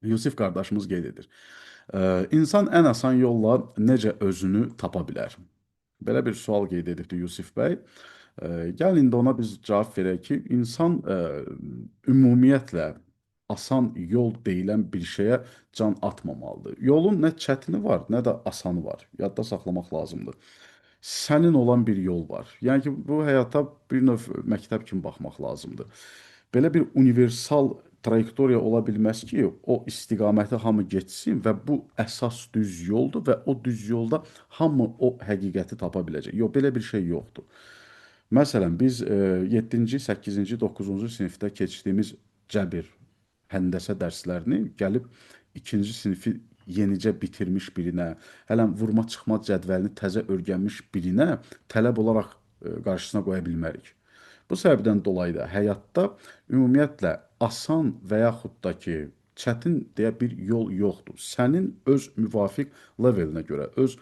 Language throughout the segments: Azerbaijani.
Yusif qardaşımız qeyd edir. İnsan ən asan yolla necə özünü tapa bilər? Belə bir sual qeyd edibdi Yusif bəy. Gəlin indi ona biz cavab verək ki, insan ümumiyyətlə asan yol deyilən bir şeyə can atmamalıdır. Yolun nə çətini var, nə də asanı var. Yadda saxlamaq lazımdır. Sənin olan bir yol var. Yəni ki, bu həyata bir növ məktəb kimi baxmaq lazımdır. Belə bir universal trayektoriya ola bilməz ki, o istiqaməti hamı getsin və bu əsas düz yoldur və o düz yolda hamı o həqiqəti tapa biləcək. Yox, belə bir şey yoxdur. Məsələn, biz 7-ci, 8-ci, 9-cu sinifdə keçdiyimiz cəbir, həndəsə dərslərini gəlib ikinci sinifi yenicə bitirmiş birinə, hələn vurma çıxma cədvəlini təzə öyrənmiş birinə tələb olaraq qarşısına qoya bilmərik. Bu səbəbdən dolayı da həyatda ümumiyyətlə asan və yaxud da ki, çətin deyə bir yol yoxdur. Sənin öz müvafiq levelinə görə, öz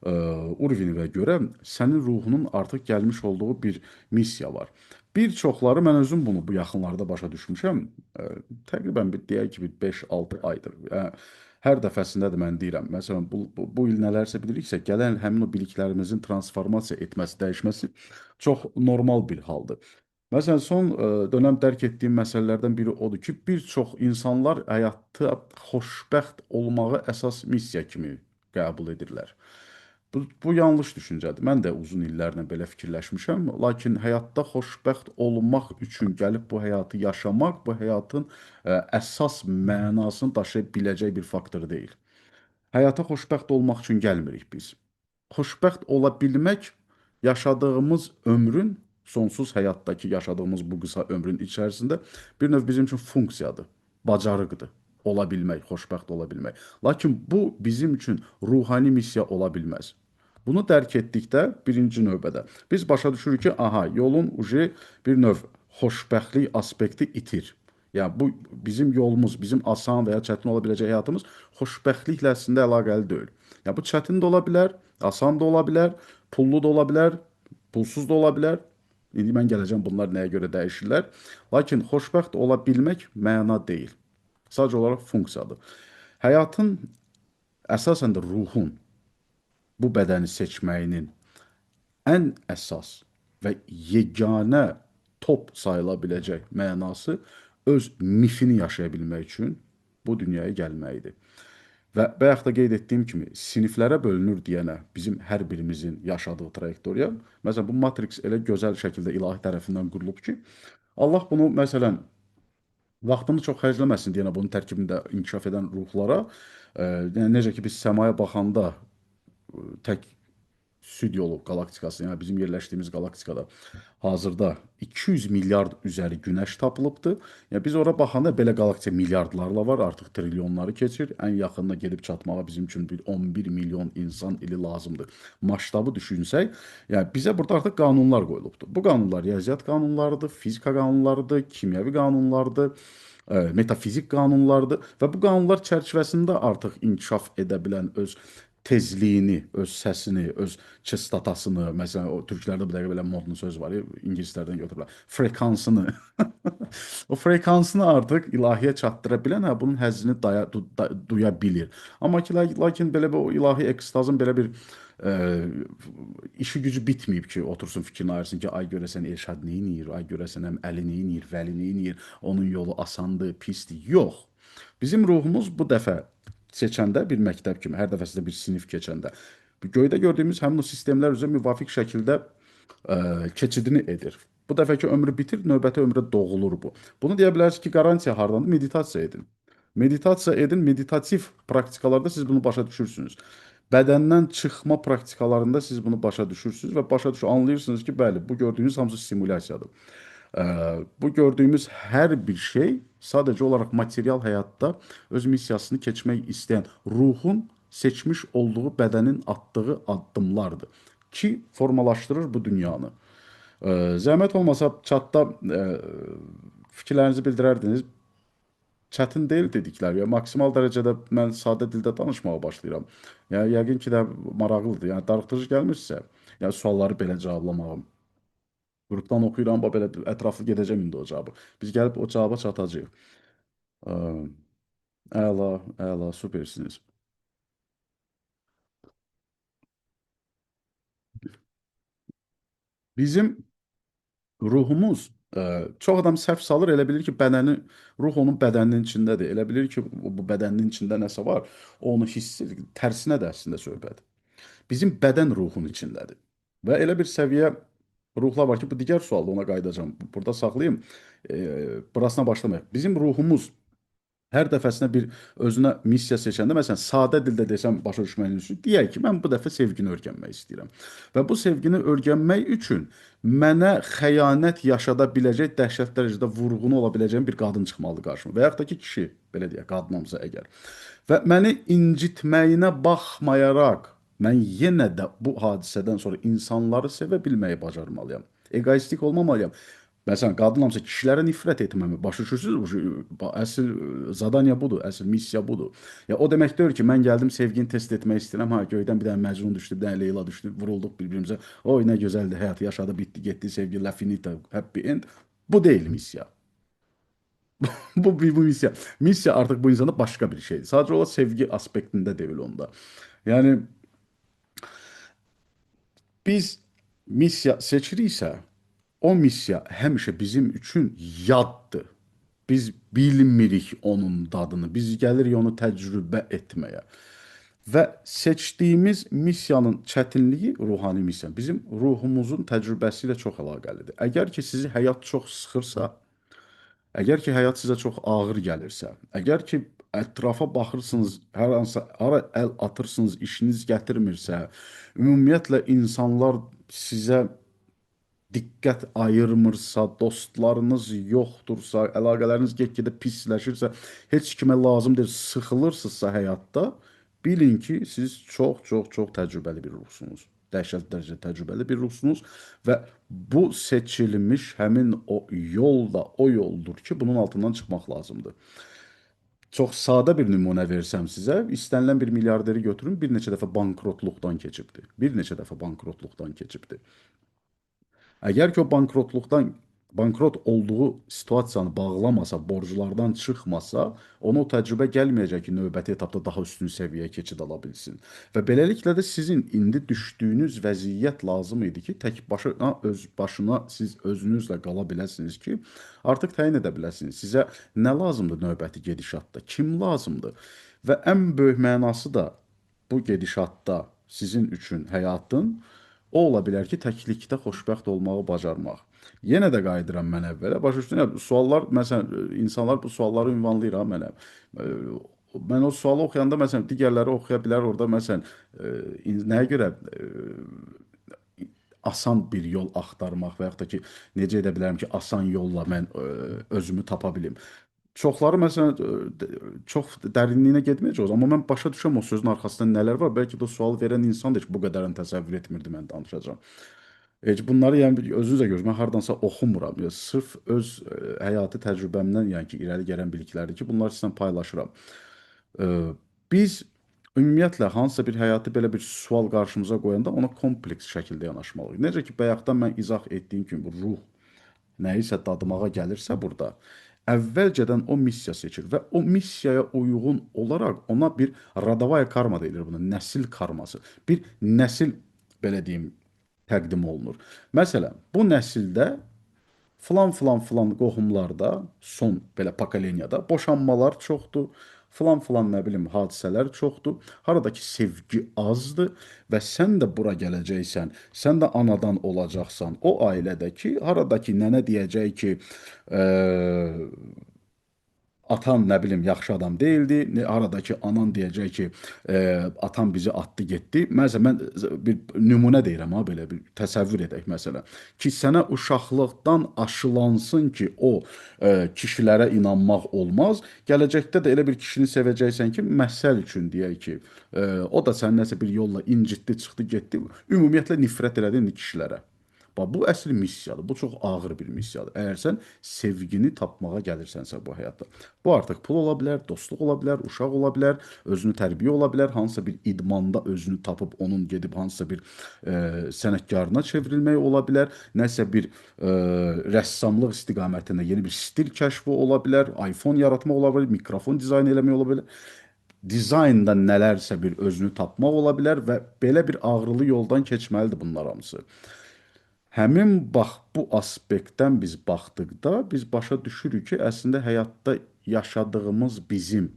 urveninə görə sənin ruhunun artıq gəlmiş olduğu bir missiya var. Bir çoxları mən özüm bunu bu yaxınlarda başa düşmüşəm. Təqribən bir deyək ki, bir 5-6 aydır. Hər dəfəsində də mən deyirəm. Məsələn, bu il nələrsə biliriksə, gələn il həmin o biliklərimizin transformasiya etməsi, dəyişməsi çox normal bir haldır. Məsələn, son dönəm dərk etdiyim məsələlərdən biri odur ki, bir çox insanlar həyatda xoşbəxt olmağı əsas missiya kimi qəbul edirlər. Bu yanlış düşüncədir. Mən də uzun illərlə belə fikirləşmişəm. Lakin həyatda xoşbəxt olmaq üçün gəlib bu həyatı yaşamaq, bu həyatın əsas mənasını daşıya biləcək bir faktor deyil. Həyata xoşbəxt olmaq üçün gəlmirik biz. Xoşbəxt ola bilmək yaşadığımız ömrün, sonsuz həyatdakı yaşadığımız bu qısa ömrün içərisində bir növ bizim üçün funksiyadır, bacarıqdır. Ola bilmək, xoşbəxt ola bilmək. Lakin bu bizim üçün ruhani missiya ola bilməz. Bunu dərk etdikdə birinci növbədə biz başa düşürük ki, aha, yolun ucu bir növ xoşbəxtlik aspekti itir. Yəni bu bizim yolumuz, bizim asan və ya çətin ola biləcək həyatımız xoşbəxtliklə əslində əlaqəli deyil. Yəni bu çətin də ola bilər, asan da ola bilər, pullu da ola bilər, pulsuz da ola bilər. İndi mən gələcəm bunlar nəyə görə dəyişirlər. Lakin xoşbəxt ola bilmək məna deyil. Sadəcə olaraq funksiyadır. Həyatın əsasən də ruhun bu bədəni seçməyinin ən əsas və yeganə top sayıla biləcək mənası öz mifini yaşaya bilmək üçün bu dünyaya gəlməkdir. Və bayaq da qeyd etdiyim kimi siniflərə bölünür deyənə bizim hər birimizin yaşadığı trayektoriya, məsələn bu Matrix elə gözəl şəkildə ilahi tərəfindən qurulub ki, Allah bunu məsələn vaxtını çox xərcləməsin deyənə bunun tərkibində inkişaf edən ruhlara, yəni necə ki biz səmaya baxanda tək süd yolu qalaktikası, yəni bizim yerləşdiyimiz qalaktikada hazırda 200 milyard üzəri günəş tapılıbdır. Yəni biz ora baxanda belə qalaktika milyardlarla var, artıq trilyonları keçir. Ən yaxınına gedib çatmağa bizim üçün bir 11 milyon insan ili lazımdır. Maştabı düşünsək, yəni bizə burada artıq qanunlar qoyulubdur. Bu qanunlar riyaziyyat qanunlarıdır, fizika qanunlarıdır, kimyəvi qanunlardır, metafizik qanunlardır və bu qanunlar çərçivəsində artıq inkişaf edə bilən öz tezliyini, öz səsini, öz çıstatasını, məsələn o türklərdə bu dəqiqə belə modlu söz var, ingilislərdən götürürlər. Frekansını. O frekansını artıq ilahiyə çatdıra bilən bunun həzzini duya bilir. Amma ki, lakin belə bir o ilahi ekstazın belə bir işi gücü bitməyib ki, otursun fikrini ayırsın ki, ay görəsən Elşad neyniyir, ay görəsən həm Əli neyniyir, Vəli neyniyir, onun yolu asandır, pisdir. Yox. Bizim ruhumuz bu dəfə seçəndə bir məktəb kimi, hər dəfəsində bir sinif keçəndə göydə gördüyümüz həmin o sistemlər üzrə müvafiq şəkildə keçidini edir. Bu dəfəki ömrü bitir, növbəti ömrə doğulur bu. Bunu deyə bilərsiniz ki, qarantiya hardandır? Meditasiya edin. Meditasiya edin, meditativ praktikalarda siz bunu başa düşürsünüz. Bədəndən çıxma praktikalarında siz bunu başa düşürsünüz və anlayırsınız ki, bəli, bu gördüyünüz hamısı simulyasiyadır. Bu gördüyümüz hər bir şey sadəcə olaraq material həyatda öz missiyasını keçmək istəyən ruhun seçmiş olduğu bədənin atdığı addımlardır ki, formalaşdırır bu dünyanı. Zəhmət olmasa chatda fikirlərinizi bildirərdiniz. Çətin deyil dediklər. Ya maksimal dərəcədə mən sadə dildə danışmağa başlayıram. Yəni yəqin ki də maraqlıdır. Yəni darıxdırıcı gəlmirsə, yəni sualları belə cavablamağım. Qrupdan oxuyuram, belə ətraflı gedəcəm indi o cavabı. Biz gəlib o cavaba çatacağıq. Əla, əla, süpersiniz. Bizim ruhumuz çox adam səhv salır, elə bilir ki, ruh onun bədəninin içindədir. Elə bilir ki, bu bədəninin içində nəsə var, o onu hiss edir. Tərsinə də əslində söhbət. Bizim bədən ruhun içindədir. Və elə bir səviyyə ruhlar var ki, bu digər sualda ona qayıdacağam. Burada saxlayım. Burasına başlamayaq. Bizim ruhumuz hər dəfəsinə bir özünə missiya seçəndə, məsələn, sadə dildə desəm başa düşməyiniz üçün, deyək ki, mən bu dəfə sevgini öyrənmək istəyirəm. Və bu sevgini öyrənmək üçün mənə xəyanət yaşada biləcək dəhşətli dərəcədə vurğunu ola biləcəyim bir qadın çıxmalıdır qarşıma. Və yaxud da ki, kişi, belə deyək, qadınamsa əgər. Və məni incitməyinə baxmayaraq, mən yenə də bu hadisədən sonra insanları sevə bilməyi bacarmalıyam. Egoistik olmamalıyam. Məsələn, qadınamsa kişilərə nifrət etməmi. Başa düşürsünüz? Əsl zadaniya budur, əsl missiya budur. Ya o demək deyil ki, mən gəldim sevgini test etmək istəyirəm. Ha, göydən bir dənə Məcnun düşdü, bir dənə Leyla düşdü, vurulduq bir-birimizə. Oy, nə gözəldir həyat, yaşadı, bitdi, getdi, sevgi, la finita, happy end. Bu deyil missiya. Bu missiya. Missiya artıq bu insanda başqa bir şeydir. Sadəcə o sevgi aspektində deyil onda. Yəni biz missiya seçiriksə, o missiya həmişə bizim üçün yaddır. Biz bilmirik onun dadını. Biz gəlirik onu təcrübə etməyə. Və seçdiyimiz missiyanın çətinliyi ruhani missiya. Bizim ruhumuzun təcrübəsi ilə çox əlaqəlidir. Əgər ki sizi həyat çox sıxırsa, əgər ki həyat sizə çox ağır gəlirsə, əgər ki ətrafa baxırsınız, hər hansı hara əl atırsınız, işiniz gətirmirsə, ümumiyyətlə insanlar sizə diqqət ayırmırsa, dostlarınız yoxdursa, əlaqələriniz get-gedə pisləşirsə, heç kimə lazım deyil, sıxılırsınızsa həyatda, bilin ki, siz çox təcrübəli bir ruhsunuz. Dəhşətli dərəcədə təcrübəli bir ruhsunuz və bu seçilmiş həmin o yol da o yoldur ki, bunun altından çıxmaq lazımdır. Çox sadə bir nümunə versəm sizə, istənilən bir milyarderi götürün, bir neçə dəfə bankrotluqdan keçibdir. Bir neçə dəfə bankrotluqdan keçibdir. Əgər ki o bankrot olduğu situasiyanı bağlamasa, borclardan çıxmasa, ona o təcrübə gəlməyəcək ki, növbəti etapda daha üstün səviyyəyə keçid ala bilsin. Və beləliklə də sizin indi düşdüyünüz vəziyyət lazım idi ki, tək başına öz başına siz özünüzlə qala biləsiniz ki, artıq təyin edə biləsiniz. Sizə nə lazımdır növbəti gedişatda? Kim lazımdır? Və ən böyük mənası da bu gedişatda sizin üçün həyatın o ola bilər ki, təklikdə xoşbəxt olmağı bacarmaq. Yenə də qayıdıram mən əvvələ. Başa düşdün? Yəni, suallar, məsələn, insanlar bu sualları ünvanlayır ha mənə. E, Mən o sualı oxuyanda, məsələn, digərləri oxuya bilər orada, məsələn, nəyə görə asan bir yol axtarmaq və yaxud da ki, necə edə bilərəm ki, asan yolla mən özümü tapa bilim. Çoxları məsələn çox dərinliyinə getməyəcək, amma mən başa düşürəm o sözün arxasında nələr var. Bəlkə də o sual verən insan da heç bu qədərini təsəvvür etmirdi mən danışacağam. Heç bunları yəni özünüz də görürsünüz. Mən hardansa oxumuram. Ya, sırf öz həyati təcrübəmdən yəni ki, irəli gələn biliklərdir ki, bunları sizlə paylaşıram. E, Biz ümumiyyətlə hansısa bir həyatı belə bir sual qarşımıza qoyanda ona kompleks şəkildə yanaşmalıyıq. Necə ki, bayaqdan mən izah etdiyim kimi bu ruh nəyisə dadımağa gəlirsə burada, əvvəlcədən o missiya seçir və o missiyaya uyğun olaraq ona bir radavaya karma deyilir buna, nəsil karması. Bir nəsil belə deyim təqdim olunur. Məsələn, bu nəsildə filan qohumlarda, son belə pokoleniyada boşanmalar çoxdur. Filan nə bilim hadisələr çoxdur. Haradakı sevgi azdır və sən də bura gələcəksən. Sən də anadan olacaqsan. O ailədəki haradakı nənə deyəcək ki, atan nə bilim yaxşı adam deyildi. Aradakı anan deyəcək ki, atam bizi atdı, getdi. Məsələn mən bir nümunə deyirəm ha, belə bir təsəvvür edək məsələn. Ki sənə uşaqlıqdan aşılansın ki, o kişilərə inanmaq olmaz. Gələcəkdə də elə bir kişini sevəcəksən ki, məsəl üçün deyək ki, o da səni nəsə bir yolla incitdi, çıxdı, getdi. Ümumiyyətlə nifrət elədin kişilərə. Bax, bu əsl missiyadır. Bu çox ağır bir missiyadır. Əgər sən sevgini tapmağa gəlirsənsə bu həyatda. Bu artıq pul ola bilər, dostluq ola bilər, uşaq ola bilər, özünü tərbiyə ola bilər, hansısa bir idmanda özünü tapıb onun gedib hansısa bir sənətkarına çevrilmək ola bilər, nəsə bir rəssamlıq istiqamətində yeni bir stil kəşfi ola bilər, iPhone yaratmaq ola bilər, mikrofon dizayn eləmək ola bilər. Dizaynda nələrsə bir özünü tapmaq ola bilər və belə bir ağrılı yoldan keçməlidir bunlar hamısı. Həmin bax bu aspektdən biz baxdıqda biz başa düşürük ki, əslində həyatda yaşadığımız bizim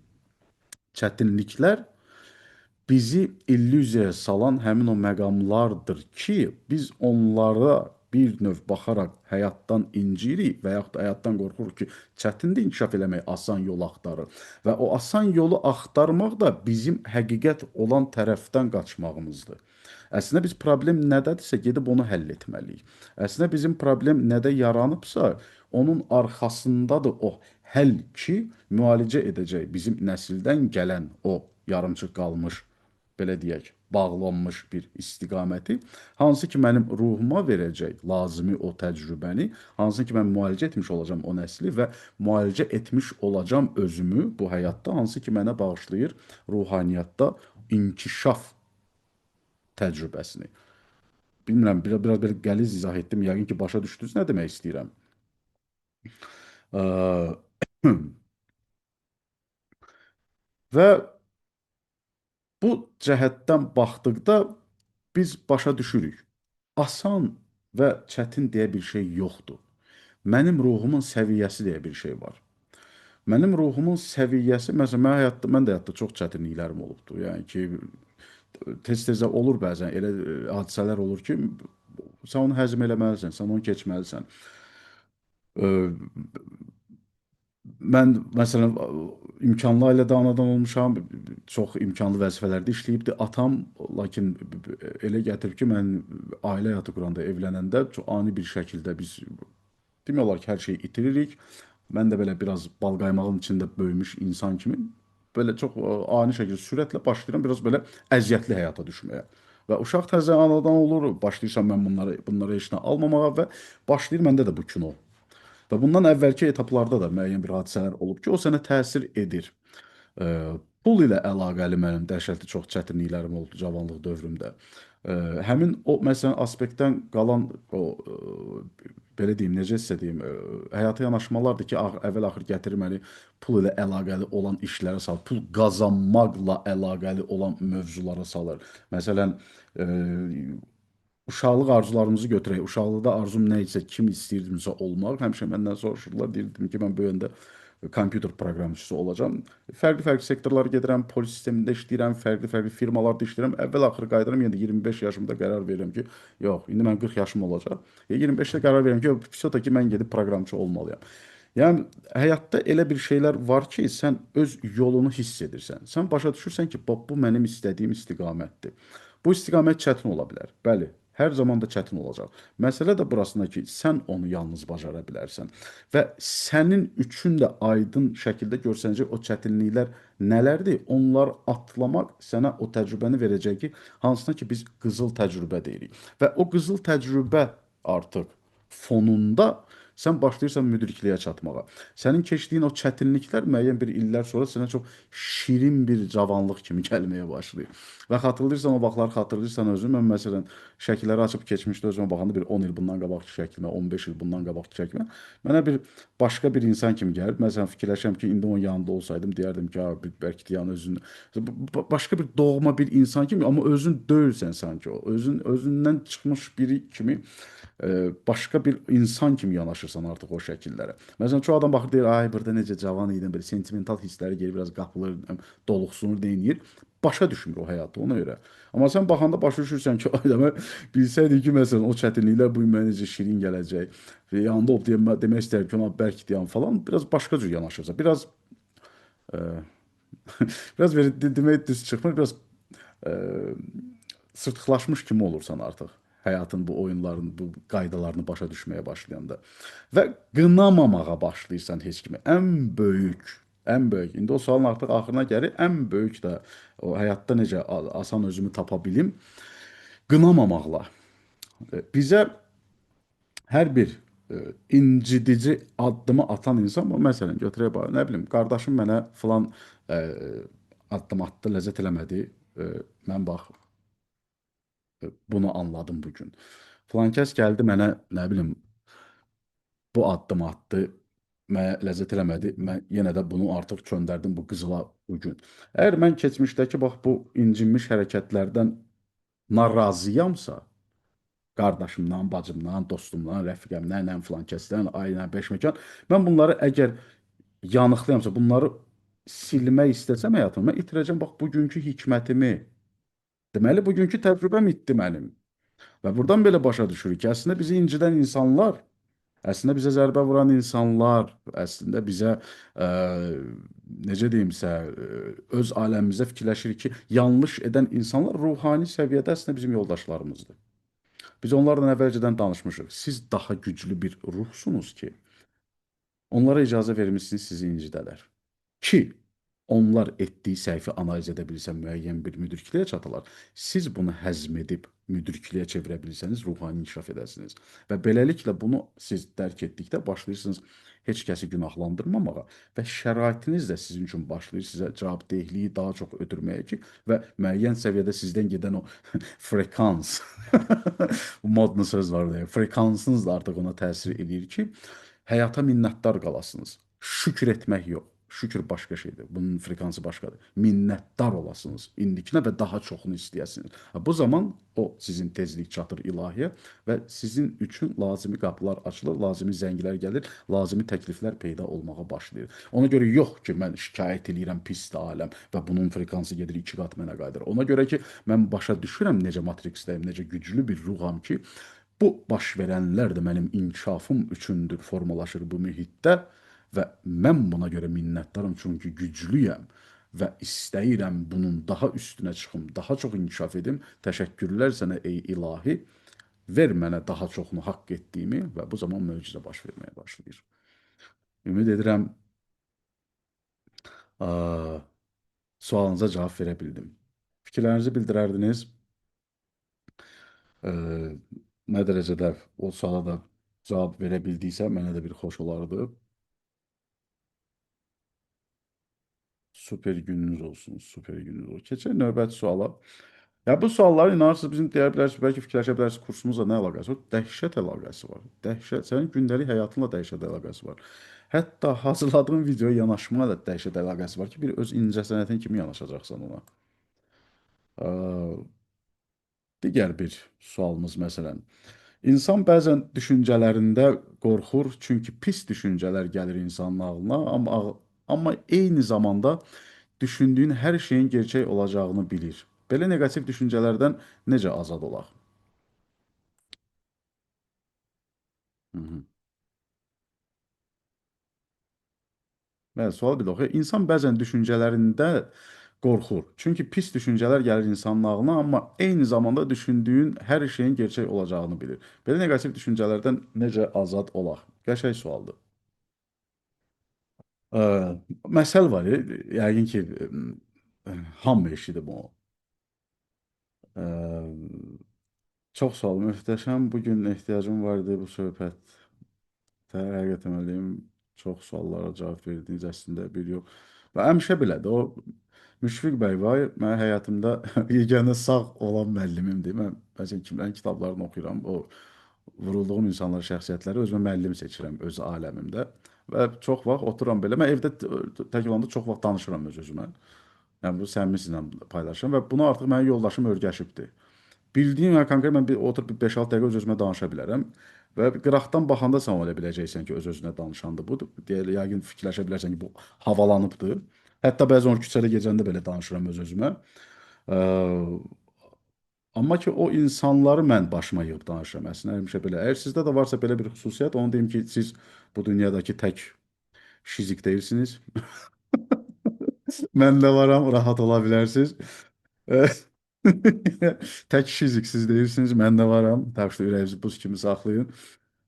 çətinliklər bizi illüziyaya salan həmin o məqamlardır ki, biz onlara bir növ baxaraq həyatdan incirik və yaxud da həyatdan qorxuruq ki, çətindir inkişaf eləmək, asan yol axtarır. Və o asan yolu axtarmaq da bizim həqiqət olan tərəfdən qaçmağımızdır. Əslində biz problem nədədirsə gedib onu həll etməliyik. Əslində bizim problem nədə yaranıbsa, onun arxasındadır o həll ki, müalicə edəcək bizim nəsildən gələn o yarımçıq qalmış, belə deyək, bağlanmış bir istiqaməti, hansı ki mənim ruhuma verəcək lazımi o təcrübəni, hansı ki mən müalicə etmiş olacağam o nəsli və müalicə etmiş olacağam özümü bu həyatda, hansı ki mənə bağışlayır ruhaniyyatda inkişaf təcrübəsini. Bilmirəm, biraz belə qəliz izah etdim. Yəqin ki, başa düşdünüz nə demək istəyirəm. Ə, və bu cəhətdən baxdıqda biz başa düşürük. Asan və çətin deyə bir şey yoxdur. Mənim ruhumun səviyyəsi deyə bir şey var. Mənim ruhumun səviyyəsi, məsələn, mən də həyatda çox çətinliklərim olubdu. Yəni ki, tez-tezə olur bəzən elə hadisələr olur ki, sən onu həzm eləməlisən, sən onu keçməlisən. Ə, Mən məsələn imkanlı ailədə anadan olmuşam, çox imkanlı vəzifələrdə işləyibdi atam, lakin elə gətirib ki, mən ailə həyatı quranda, evlənəndə çox ani bir şəkildə biz demək olar ki, hər şeyi itiririk. Mən də belə biraz bal qaymağın içində böyümüş insan kimi belə çox ani şəkildə sürətlə başlayıram biraz belə əziyyətli həyata düşməyə. Və uşaq təzə anadan olur, başlayırsam mən bunları heç nə almamağa və başlayır məndə də bu kino. Və bundan əvvəlki etaplarda da müəyyən bir hadisələr olub ki, o sənə təsir edir. Pul ilə əlaqəli mənim dəhşətli çox çətinliklərim oldu cavanlıq dövrümdə. Həmin o məsələn aspektdən qalan o belə deyim, necə sizə deyim, həyata yanaşmalardır ki, əvvəl-axır gətirir məni pul ilə əlaqəli olan işlərə salır, pul qazanmaqla əlaqəli olan mövzulara salır. Məsələn, e, uşaqlıq arzularımızı götürək. Uşaqlıqda arzum nə isə, kim istəyirdimsə olmaq. Həmişə məndən soruşurlar, deyirdim ki, mən böyüyəndə kompüter proqramçısı olacağam. Fərqli-fərqli sektorlara gedirəm, polis sistemində işləyirəm, fərqli-fərqli firmalarda işləyirəm. Əvvəl-axır qayıdıram, yenə də 25 yaşımda qərar verirəm ki, yox, indi mən 40 yaşım olacaq. 25-də qərar verirəm ki, psixota ki, mən gedib proqramçı olmalıyam. Yəni həyatda elə bir şeylər var ki, sən öz yolunu hiss edirsən. Sən başa düşürsən ki, bax bu mənim istədiyim istiqamətdir. Bu istiqamət çətin ola bilər. Bəli, hər zaman da çətin olacaq. Məsələ də burasında ki, sən onu yalnız bacara bilərsən və sənin üçün də aydın şəkildə görsənəcək o çətinliklər nələrdir? Onlar atlamaq sənə o təcrübəni verəcək ki, hansına ki biz qızıl təcrübə deyirik. Və o qızıl təcrübə artıq fonunda sən başlayırsan müdrikliyə çatmağa. Sənin keçdiyin o çətinliklər müəyyən bir illər sonra sənə çox şirin bir cavanlıq kimi gəlməyə başlayır. Və xatırlayırsan o vaxtları xatırlayırsan özün. Mən məsələn şəkilləri açıb keçmişdə özümə baxanda bir 10 il bundan qabaqki şəklimə, 15 il bundan qabaqki şəklimə mənə bir başqa bir insan kimi gəlir. Məsələn fikirləşirəm ki, indi onun yanında olsaydım deyərdim ki, bəlkə də yəni özün başqa bir doğma bir insan kimi, amma özün deyilsən sanki o. Özündən çıxmış biri kimi başqa bir insan kimi yanaşırsan artıq o şəkillərə. Məsələn, çox adam baxır deyir, ay burada necə cavan idim, belə sentimental hissləri gəlir, biraz qapılır, doluxsunur, deyir. Başa düşmür o həyatı ona görə. Amma sən baxanda başa düşürsən ki, adamı bilsəydi ki, məsələn, o çətinliklər bu gün mənə necə şirin gələcək. Və yanında ol demək istər ki, ona bərk deyəm falan, biraz başqa cür yanaşırsan. Biraz e, biraz belə demək düz çıxmır, biraz e, sırtıqlaşmış kimi olursan artıq həyatın bu oyunlarını, bu qaydalarını başa düşməyə başlayanda və qınamamağa başlayırsan heç kimi. Ən böyük. İndi o sualın artıq axırına gəlir. Ən böyük də o həyatda necə asan özümü tapa bilim, qınamamaqla. Bizə hər bir incidici addımı atan insan, məsələn, götürək bax, nə bilim, qardaşım mənə filan e, addım atdı, ləzzət eləmədi. Mən bax bunu anladım bu gün. Filan kəs gəldi mənə, nə bilim, bu addım atdı, mənə ləzzət eləmədi. Mən yenə də bunu artıq göndərdim bu qızıla bu gün. Əgər mən keçmişdəki bax bu incinmiş hərəkətlərdən narazıyamsa, qardaşımdan, bacımdan, dostumdan, rəfiqəmdən, ən filan kəsdən, ailə, beş məkan, mən bunları əgər yanıqlıyamsa, bunları silmək istəsəm həyatımda, mən itirəcəm bax bugünkü hikmətimi. Deməli, bugünkü təcrübəm itdi mənim. Və buradan belə başa düşürük ki, əslində bizi incidən insanlar, əslində bizə zərbə vuran insanlar, əslində bizə necə deyimsə, öz aləmimizdə fikirləşirik ki, yanlış edən insanlar ruhani səviyyədə əslində bizim yoldaşlarımızdır. Biz onlarla əvvəlcədən danışmışıq. Siz daha güclü bir ruhsunuz ki, onlara icazə vermişsiniz sizi incidələr. Ki, onlar etdiyi səhvi analiz edə bilsə müəyyən bir müdrikliyə çatılar. Siz bunu həzm edib müdrikliyə çevirə bilsəniz ruhani inkişaf edəsiniz. Və beləliklə bunu siz dərk etdikdə başlayırsınız heç kəsi günahlandırmamağa və şəraitiniz də sizin üçün başlayır sizə cavabdehliyi daha çox ötürməyə ki və müəyyən səviyyədə sizdən gedən o frekans modlu söz var deyə frekansınız da artıq ona təsir eləyir ki, həyata minnətdar qalasınız. Şükür etmək yox. Şükür başqa şeydir. Bunun frekansı başqadır. Minnətdar olasınız indikinə və daha çoxunu istəyəsiniz. Bu zaman o sizin tezlik çatır ilahiyə və sizin üçün lazımi qapılar açılır, lazımi zənglər gəlir, lazımi təkliflər peyda olmağa başlayır. Ona görə yox ki, mən şikayət eləyirəm pisdir aləm və bunun frekansı gedir 2 qat mənə qayıdır. Ona görə ki, mən başa düşürəm necə matriksdəyim, necə güclü bir ruham ki, bu baş verənlər də mənim inkişafım üçündür, formalaşır bu mühitdə. Və mən buna görə minnətdaram çünki güclüyəm və istəyirəm bunun daha üstünə çıxım, daha çox inkişaf edim. Təşəkkürlər sənə ey ilahi. Ver mənə daha çoxunu haqq etdiyimi və bu zaman möcüzə baş verməyə başlayır. Ümid edirəm sualınıza cavab verə bildim. Fikirlərinizi bildirərdiniz. Nə dərəcədə o suala da cavab verə bildiysə mənə də bir xoş olardı. Süper gününüz olsun, süper gününüz olsun. Keçək növbəti suala. Ya bu sualları inanırsınız bizim deyə bilərsiniz, bəlkə fikirləşə bilərsiniz kursumuzla nə əlaqəsi var? Dəhşət əlaqəsi var. Dəhşət, sənin gündəlik həyatınla dəhşət əlaqəsi var. Hətta hazırladığın videoya yanaşmana da dəhşət əlaqəsi var ki, bir öz incəsənətin kimi yanaşacaqsan ona. Digər bir sualımız məsələn. İnsan bəzən düşüncələrində qorxur, çünki pis düşüncələr gəlir insanın ağlına, amma eyni zamanda düşündüyün hər şeyin gerçək olacağını bilir. Belə neqativ düşüncələrdən necə azad olaq? Hı -hı. Bəli, sual bir də oxuyaq. İnsan bəzən düşüncələrində qorxur. Çünki pis düşüncələr gəlir insanın ağlına, amma eyni zamanda düşündüyün hər şeyin gerçək olacağını bilir. Belə neqativ düşüncələrdən necə azad olaq? Qəşəng sualdır. Ə, Məsəl var, yəqin ki, hamı eşidib o. Ə, Çox sağ olun, möhtəşəm. Bu gün ehtiyacım var idi bu söhbət. Həqiqətən eləyim, çox suallara cavab verdiniz, əslində bir yox. Və həmişə belədir. O Müşfiq bəy var, mənim həyatımda yeganə sağ olan müəllimimdir. Mən bəzən kimlərin kitablarını oxuyuram. O vurulduğum insanlar, şəxsiyyətləri özümə müəllim seçirəm öz aləmimdə. Və çox vaxt otururam belə. Mən evdə tək olanda çox vaxt danışıram öz-özümə. Yəni bu səmimi sizinlə paylaşıram və bunu artıq mənim yoldaşım öyrəşibdir. Bildiyim yəni konkret mən bir oturub bir 5-6 dəqiqə öz-özümə danışa bilərəm və qıraqdan baxanda sən elə biləcəksən ki, öz-özünə danışandır bu. Deyə yəqin fikirləşə bilərsən ki, bu havalanıbdır. Hətta bəzən onu küçədə gecəndə belə danışıram öz-özümə. Amma ki, o insanları mən başıma yığıb danışıram. Əslində həmişə belə. Əgər sizdə də varsa belə bir xüsusiyyət, onu deyim ki, siz bu dünyadakı tək şizik deyilsiniz. Mən də varam, rahat ola bilərsiniz. Tək fiziksiz deyirsiniz, mən də varam. Təbii ki, ürəyinizi buz kimi saxlayın.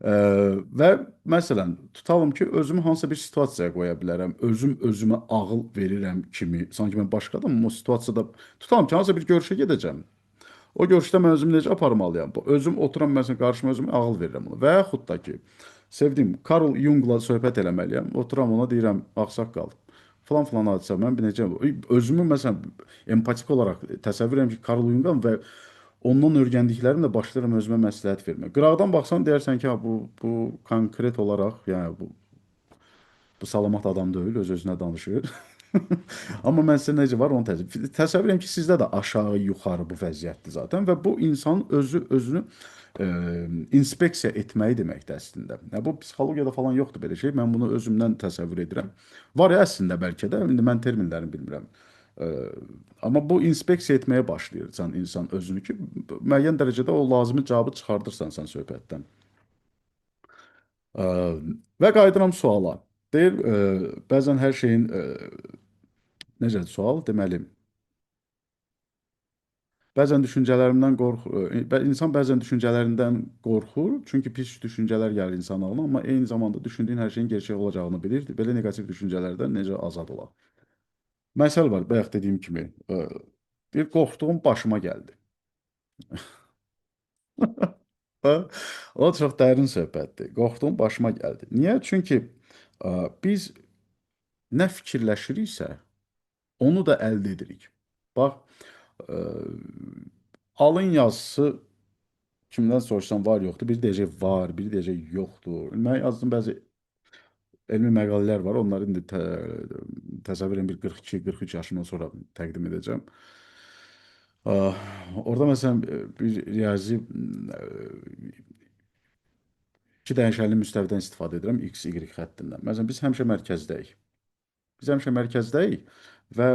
Və məsələn, tutalım ki, özümü hansısa bir situasiyaya qoya bilərəm. Özüm özümə ağıl verirəm kimi. Sanki mən başqa adamım o situasiyada. Tutalım ki, hansısa bir görüşə gedəcəm. O görüşdə mən özümü necə aparmalıyam? Bu özüm oturam məsələn qarşıma özümə ağıl verirəm ona. Və yaxud da ki, sevdiyim Carl Jungla söhbət eləməliyəm. Oturam ona deyirəm, ağsaqqal. Falan filan hadisə mən necə özümü məsələn empatik olaraq təsəvvür edirəm ki, Carl Jungam və ondan öyrəndiklərimlə başlayıram özümə məsləhət verməyə. Qıraqdan baxsan deyərsən ki, ha, bu konkret olaraq, yəni bu salamat adam deyil, öz-özünə danışır. Amma mən sizə necə var onu təsəvvür edirəm ki, sizdə də aşağı, yuxarı bu vəziyyətdir zaten və bu insanın özünü inspeksiya etməyi deməkdir əslində. Yəni, bu psixologiyada falan yoxdur belə şey. Mən bunu özümdən təsəvvür edirəm. Var ya əslində bəlkə də, indi mən terminlərini bilmirəm. E, Amma bu inspeksiya etməyə başlayırsan insan özünü ki, müəyyən dərəcədə o lazımi cavabı çıxardırsan sən söhbətdən. E, Və qayıdıram suala. Deyir, bəzən hər şeyin necədir sual? Deməli, bəzən düşüncələrimdən qorxur. İnsan bəzən düşüncələrindən qorxur, çünki pis düşüncələr gəlir insan ağlına, amma eyni zamanda düşündüyün hər şeyin gerçək olacağını bilir. Belə neqativ düşüncələrdən necə azad olar? Məsəl var, bayaq dediyim kimi, bir qorxduğum başıma gəldi. Ha, o çox dərin söhbətdir. Qorxduğum başıma gəldi. Niyə? Çünki biz nə fikirləşiriksə, onu da əldə edirik. Bax, e, alın yazısı kimdən soruşsan var yoxdur. Biri deyəcək var, biri deyəcək yoxdur. Mən yazdığım bəzi elmi məqalələr var. Onları indi təsəvvür edin bir 42-43 yaşından sonra təqdim edəcəm. Ah, Orada məsələn bir riyazi iki dəyişənli müstəvidən istifadə edirəm x, y xəttindən. Məsələn biz həmişə mərkəzdəyik. Biz həmişə mərkəzdəyik və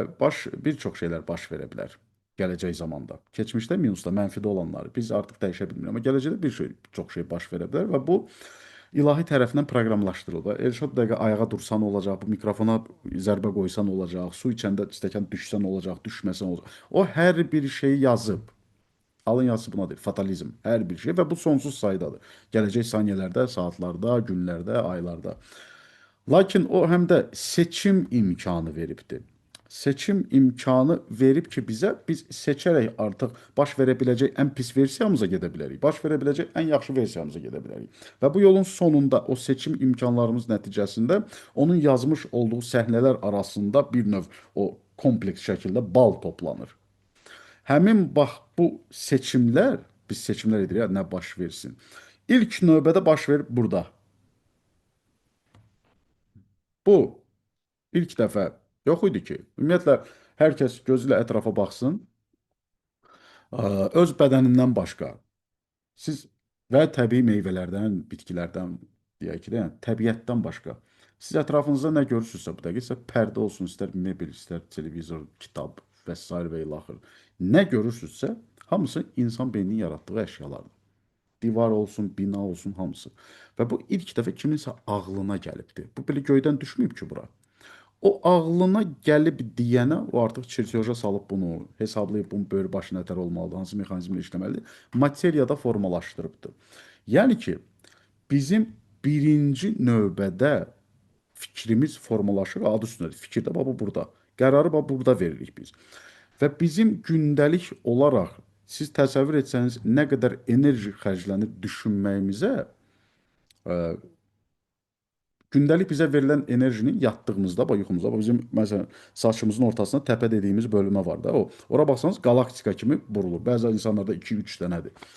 bir çox şeylər baş verə bilər gələcək zamanda. Keçmişdə minusda, mənfidə olanları biz artıq dəyişə bilmirik, amma gələcəkdə çox şey baş verə bilər və bu ilahi tərəfindən proqramlaşdırılıb. Elşad dəqiqə ayağa dursan olacaq, bu mikrofona zərbə qoysan olacaq, su içəndə stəkan düşsən olacaq, düşməsən olacaq. O hər bir şeyi yazıb. Alın yazısı buna deyir, fatalizm. Hər bir şey və bu sonsuz saydadır. Gələcək saniyələrdə, saatlarda, günlərdə, aylarda. Lakin o həm də seçim imkanı veribdir. Seçim imkanı verib ki bizə biz seçərək artıq baş verə biləcək ən pis versiyamıza gedə bilərik. Baş verə biləcək ən yaxşı versiyamıza gedə bilərik. Və bu yolun sonunda o seçim imkanlarımız nəticəsində onun yazmış olduğu səhnələr arasında bir növ o kompleks şəkildə bal toplanır. Həmin bax bu seçimlər, biz seçimlər edirik, ya, nə baş versin. İlk növbədə baş verir burada. Bu ilk dəfə yox idi ki. Ümumiyyətlə hər kəs gözü ilə ətrafa baxsın, öz bədənindən başqa. Siz və təbii meyvələrdən, bitkilərdən deyək ki, də, yəni təbiətdən başqa. Siz ətrafınızda nə görürsünüzsə bu dəqiqə, istər pərdə olsun, istər mebel, istər televizor, kitab və s. və ilaxır. Nə görürsünüzsə, hamısı insan beyninin yaratdığı əşyalardır. Divar olsun, bina olsun, hamısı. Və bu ilk dəfə kiminsə ağlına gəlibdir. Bu belə göydən düşməyib ki bura. O ağlına gəlib deyənə, o artıq çirtyoja salıb bunu, hesablayıb bunun böyür başı nətər olmalıdır, hansı mexanizmlə işləməlidir, materiyada formalaşdırıbdır. Yəni ki, bizim birinci növbədə fikrimiz formalaşır, adı üstünədir. Fikir də bu burada. Qərarı burada veririk biz. Və bizim gündəlik olaraq siz təsəvvür etsəniz nə qədər enerji xərclənir düşünməyimizə, gündəlik bizə verilən enerjinin yatdığımızda, yuxumuzda, bizim məsələn saçımızın ortasında təpə dediyimiz bölmə var da, o. Ora baxsanız galaktika kimi burulur. Bəzi insanlarda 2-3 dənədir.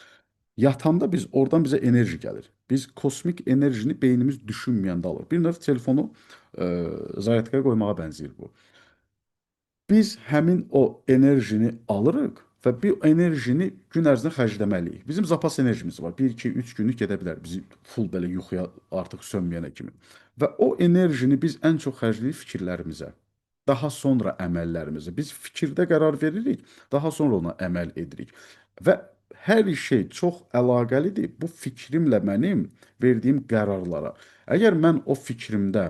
Yatanda biz oradan bizə enerji gəlir. Biz kosmik enerjini beynimiz düşünməyəndə alır. Bir növ telefonu zaryadkaya qoymağa bənzəyir bu. Biz həmin o enerjini alırıq və bu enerjini gün ərzində xərcləməliyik. Bizim zapas enerjimiz var. 1, 2, 3 günlük gedə bilər. Bizi full belə yuxuya artıq sönməyənə kimi. Və o enerjini biz ən çox xərcləyirik fikirlərimizə. Daha sonra əməllərimizə. Biz fikirdə qərar veririk, daha sonra ona əməl edirik. Və hər şey çox əlaqəlidir bu fikrimlə mənim verdiyim qərarlara. Əgər mən o fikrimdə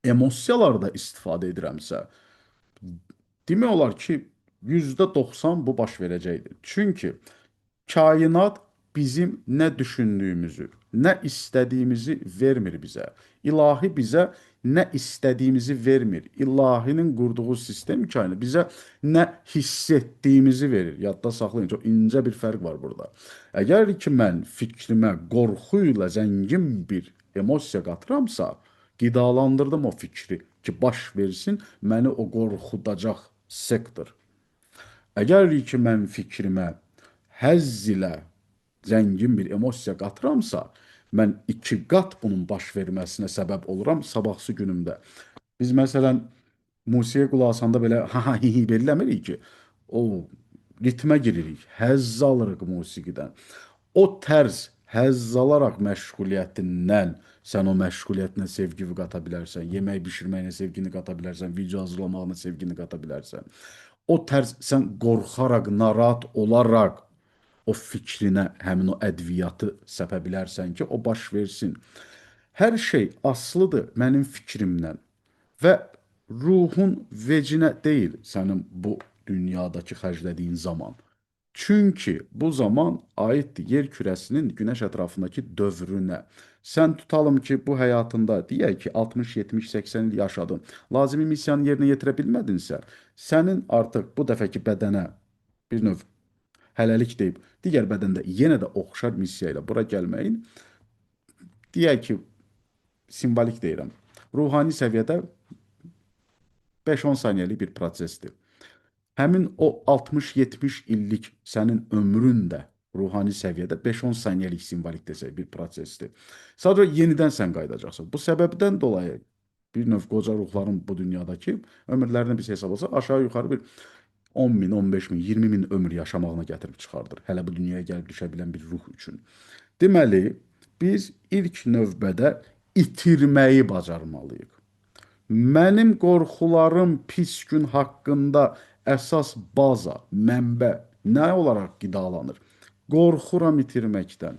emosiyalarda istifadə edirəmsə, demək olar ki, %90 bu baş verəcəkdir. Çünki kainat bizim nə düşündüyümüzü, nə istədiyimizi vermir bizə. İlahi bizə nə istədiyimizi vermir. İlahinin qurduğu sistem kainat bizə nə hiss etdiyimizi verir. Yadda saxlayın, çox incə bir fərq var burada. Əgər ki mən fikrimə qorxu ilə zəngin bir emosiya qatıramsa, qidalandırdım o fikri ki, baş versin, məni o qorxudacaq sektor. Əgər ki mən fikrimə həzz ilə zəngin bir emosiya qatıramsa, mən iki qat bunun baş verməsinə səbəb oluram sabahsı günümdə. Biz məsələn musiqiyə qulaq asanda belə ha ha hi hi belləmirik ki, o ritmə giririk, həzz alırıq musiqidən. O tərz həzz alaraq məşğuliyyətindən sən o məşğuliyyətinə sevgi qata bilərsən, yemək bişirməyinə sevgini qata bilərsən, video hazırlamağına sevgini qata bilərsən. O tərz sən qorxaraq, narahat olaraq o fikrinə həmin o ədviyyatı səpə bilərsən ki, o baş versin. Hər şey asılıdır mənim fikrimdən və ruhun vecinə deyil sənin bu dünyadakı xərclədiyin zaman. Çünki bu zaman aiddir yer kürəsinin günəş ətrafındakı dövrünə. Sən tutalım ki, bu həyatında deyək ki, 60, 70, 80 il yaşadın. Lazımi missiyanı yerinə yetirə bilmədinsə, sənin artıq bu dəfəki bədənə bir növ hələlik deyib, digər bədəndə yenə də oxşar missiya ilə bura gəlməyin, deyək ki, simvolik deyirəm. Ruhani səviyyədə 5-10 saniyəlik bir prosesdir. Həmin o 60-70 illik sənin ömrün də ruhani səviyyədə 5-10 saniyəlik simvolik desək bir prosesdir. Sadəcə yenidən sən qayıdacaqsan. Bu səbəbdən dolayı bir növ qoca ruhların bu dünyadakı ömürlərini biz hesablasaq aşağı yuxarı bir 10 min, 15 min, 20 min ömür yaşamağına gətirib çıxardır. Hələ bu dünyaya gəlib düşə bilən bir ruh üçün. Deməli, biz ilk növbədə itirməyi bacarmalıyıq. Mənim qorxularım pis gün haqqında əsas baza, mənbə nə olaraq qidalanır? Qorxuram itirməkdən.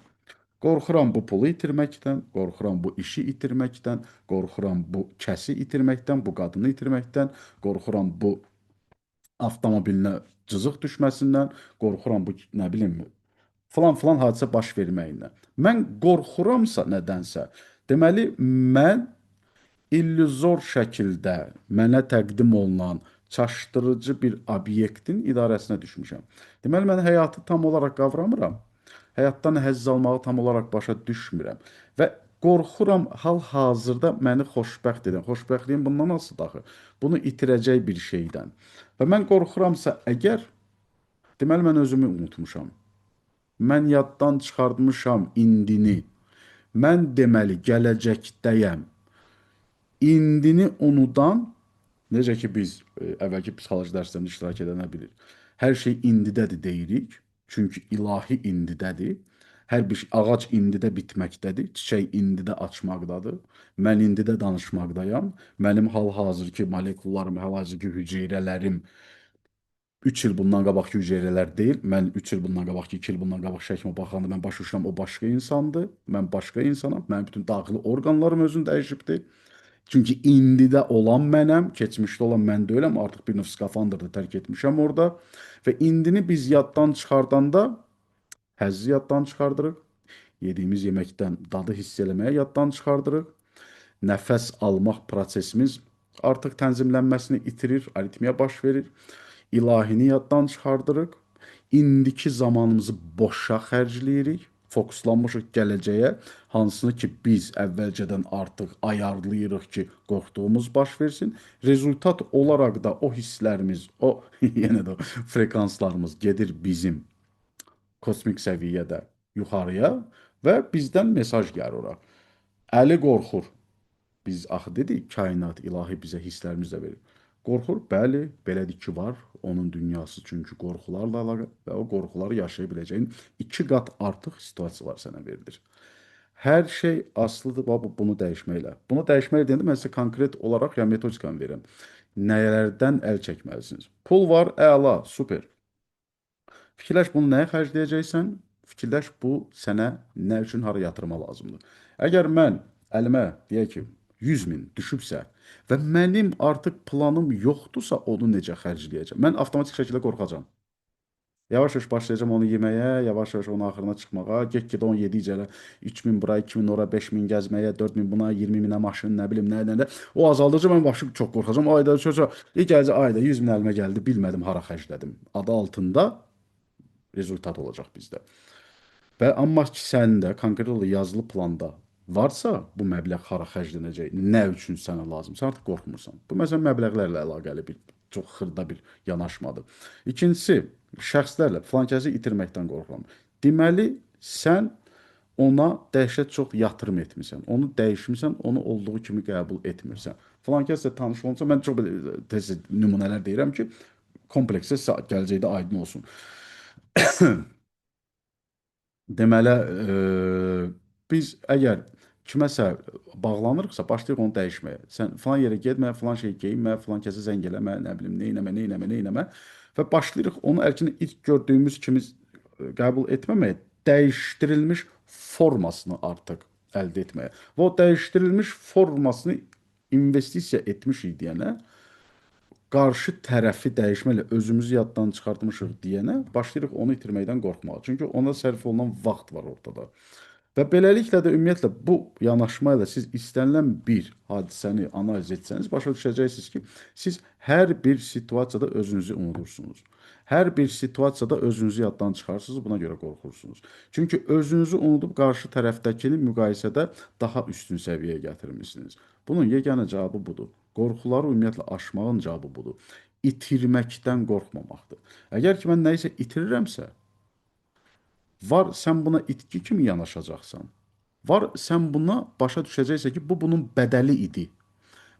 Qorxuram bu pulu itirməkdən, qorxuram bu işi itirməkdən, qorxuram bu kəsi itirməkdən, bu qadını itirməkdən, qorxuram bu avtomobilinə cızıq düşməsindən, qorxuram bu nə bilim filan hadisə baş verməyindən. Mən qorxuramsa nədənsə, deməli mən illüzor şəkildə mənə təqdim olunan çaşdırıcı bir obyektin idarəsinə düşmüşəm. Deməli, mən həyatı tam olaraq qavramıram. Həyatdan həzz almağı tam olaraq başa düşmürəm. Və qorxuram hal-hazırda məni xoşbəxt edən. Xoşbəxtliyim bundan asılıdır axı. Bunu itirəcək bir şeydən. Və mən qorxuramsa əgər, deməli mən özümü unutmuşam. Mən yaddan çıxartmışam indini. Mən deməli gələcəkdəyəm. İndini unudan, necə ki biz əvvəlki psixoloji dərslərində iştirak edənə bilir. Hər şey indidədir deyirik. Çünki ilahi indidədir. Hər bir ağac indidə bitməkdədir. Çiçək indidə açmaqdadır. Mən indidə danışmaqdayam. Mənim hal-hazırki molekullarım, hal-hazırki hüceyrələrim 3 il bundan qabaqki hüceyrələr deyil. Mən 3 il bundan qabaqki, 2 il bundan qabaq şəklimə baxanda mən başa düşürəm o başqa insandır. Mən başqa insanam. Mənim bütün daxili orqanlarım özünü dəyişibdir. Çünki indidə olan mənəm, keçmişdə olan mən deyiləm, artıq bir növ skafandrda tərk etmişəm orada və indini biz yaddan çıxardanda həzzi yaddan çıxardırıq, yediyimiz yeməkdən dadı hiss eləməyə yaddan çıxardırıq, nəfəs almaq prosesimiz artıq tənzimlənməsini itirir, aritmiya baş verir, ilahini yaddan çıxardırıq, indiki zamanımızı boşa xərcləyirik, fokuslanmışıq gələcəyə, hansını ki biz əvvəlcədən artıq ayarlayırıq ki, qorxduğumuz baş versin. Rezultat olaraq da o hisslərimiz, o yenə də frekanslarımız gedir bizim kosmik səviyyədə yuxarıya və bizdən mesaj gəlir ora. Əli qorxur. Biz axı dedik, kainat, ilahi bizə hisslərimiz də verir. Qorxur, bəli, belədir ki var, onun dünyası çünki qorxularla əlaqə və o qorxuları yaşaya biləcəyin 2 qat artıq situasiyalar sənə verilir. Hər şey asılıdır bunu dəyişməklə. Bunu dəyişmək deyəndə mən sizə konkret olaraq ya metodikanı verirəm. Nələrdən əl çəkməlisiniz? Pul var, əla, super. Fikirləş bunu nəyə xərcləyəcəksən? Fikirləş bu sənə nə üçün hara yatırma lazımdır. Əgər mən əlimə deyək ki 100 min düşübsə və mənim artıq planım yoxdursa onu necə xərcləyəcəm? Mən avtomatik şəkildə qorxacam. Yavaş-yavaş başlayacağam onu yeməyə, yavaş-yavaş onun axırına çıxmağa. Get-gedə onu yedikcə elə 3000 bura, 2000 ora, 5000 gəzməyə, 4000 buna, 20 minə maşın, nə bilim nə, nə, nə. O azaldıqca mən başım çox qorxacağam. Ayda çoça, gələcək ayda 100 min əlimə gəldi, bilmədim hara xərclədim. Adı altında rezultat olacaq bizdə. Və amma ki, sənin də konkret olaraq yazılı planda varsa, bu məbləğ hara xərclənəcək, nə üçün sənə lazım, sən artıq qorxmursan. Bu məsələn məbləğlərlə əlaqəli bir çox xırda bir yanaşmadır. İkincisi, şəxslərlə filan kəsi itirməkdən qorxuram. Deməli, sən ona dəhşət çox yatırım etmirsən. Onu dəyişmirsən, onu olduğu kimi qəbul etmirsən. Filan kəslə tanış olunca mən çox belə tez nümunələr deyirəm ki, kompleksə gələcəkdə aydın olsun. Deməli, biz əgər kiməsə bağlanırıqsa, başlayırıq onu dəyişməyə. Sən filan yerə getmə, filan şey geyinmə, filan kəsə zəng eləmə, nə bilim, neynəmə, neynəmə, neynəmə və başlayırıq onu əlçinin ilk gördüyümüz kimi qəbul etməməyə, dəyişdirilmiş formasını artıq əldə etməyə. Və o dəyişdirilmiş formasını investisiya etmişik deyənə, qarşı tərəfi dəyişməklə özümüzü yaddan çıxartmışıq deyənə başlayırıq onu itirməkdən qorxmağa. Çünki ona sərf olunan vaxt var ortada. Və beləliklə də ümumiyyətlə bu yanaşma ilə siz istənilən bir hadisəni analiz etsəniz, başa düşəcəksiniz ki, siz hər bir situasiyada özünüzü unudursunuz. Hər bir situasiyada özünüzü yaddan çıxarsınız, buna görə qorxursunuz. Çünki özünüzü unudub qarşı tərəfdəkini müqayisədə daha üstün səviyyəyə gətirmisiniz. Bunun yeganə cavabı budur. Qorxuları ümumiyyətlə aşmağın cavabı budur. İtirməkdən qorxmamaqdır. Əgər ki mən nəyisə itirirəmsə, var sən buna itki kimi yanaşacaqsan. Var sən buna başa düşəcəksən ki, bu bunun bədəli idi.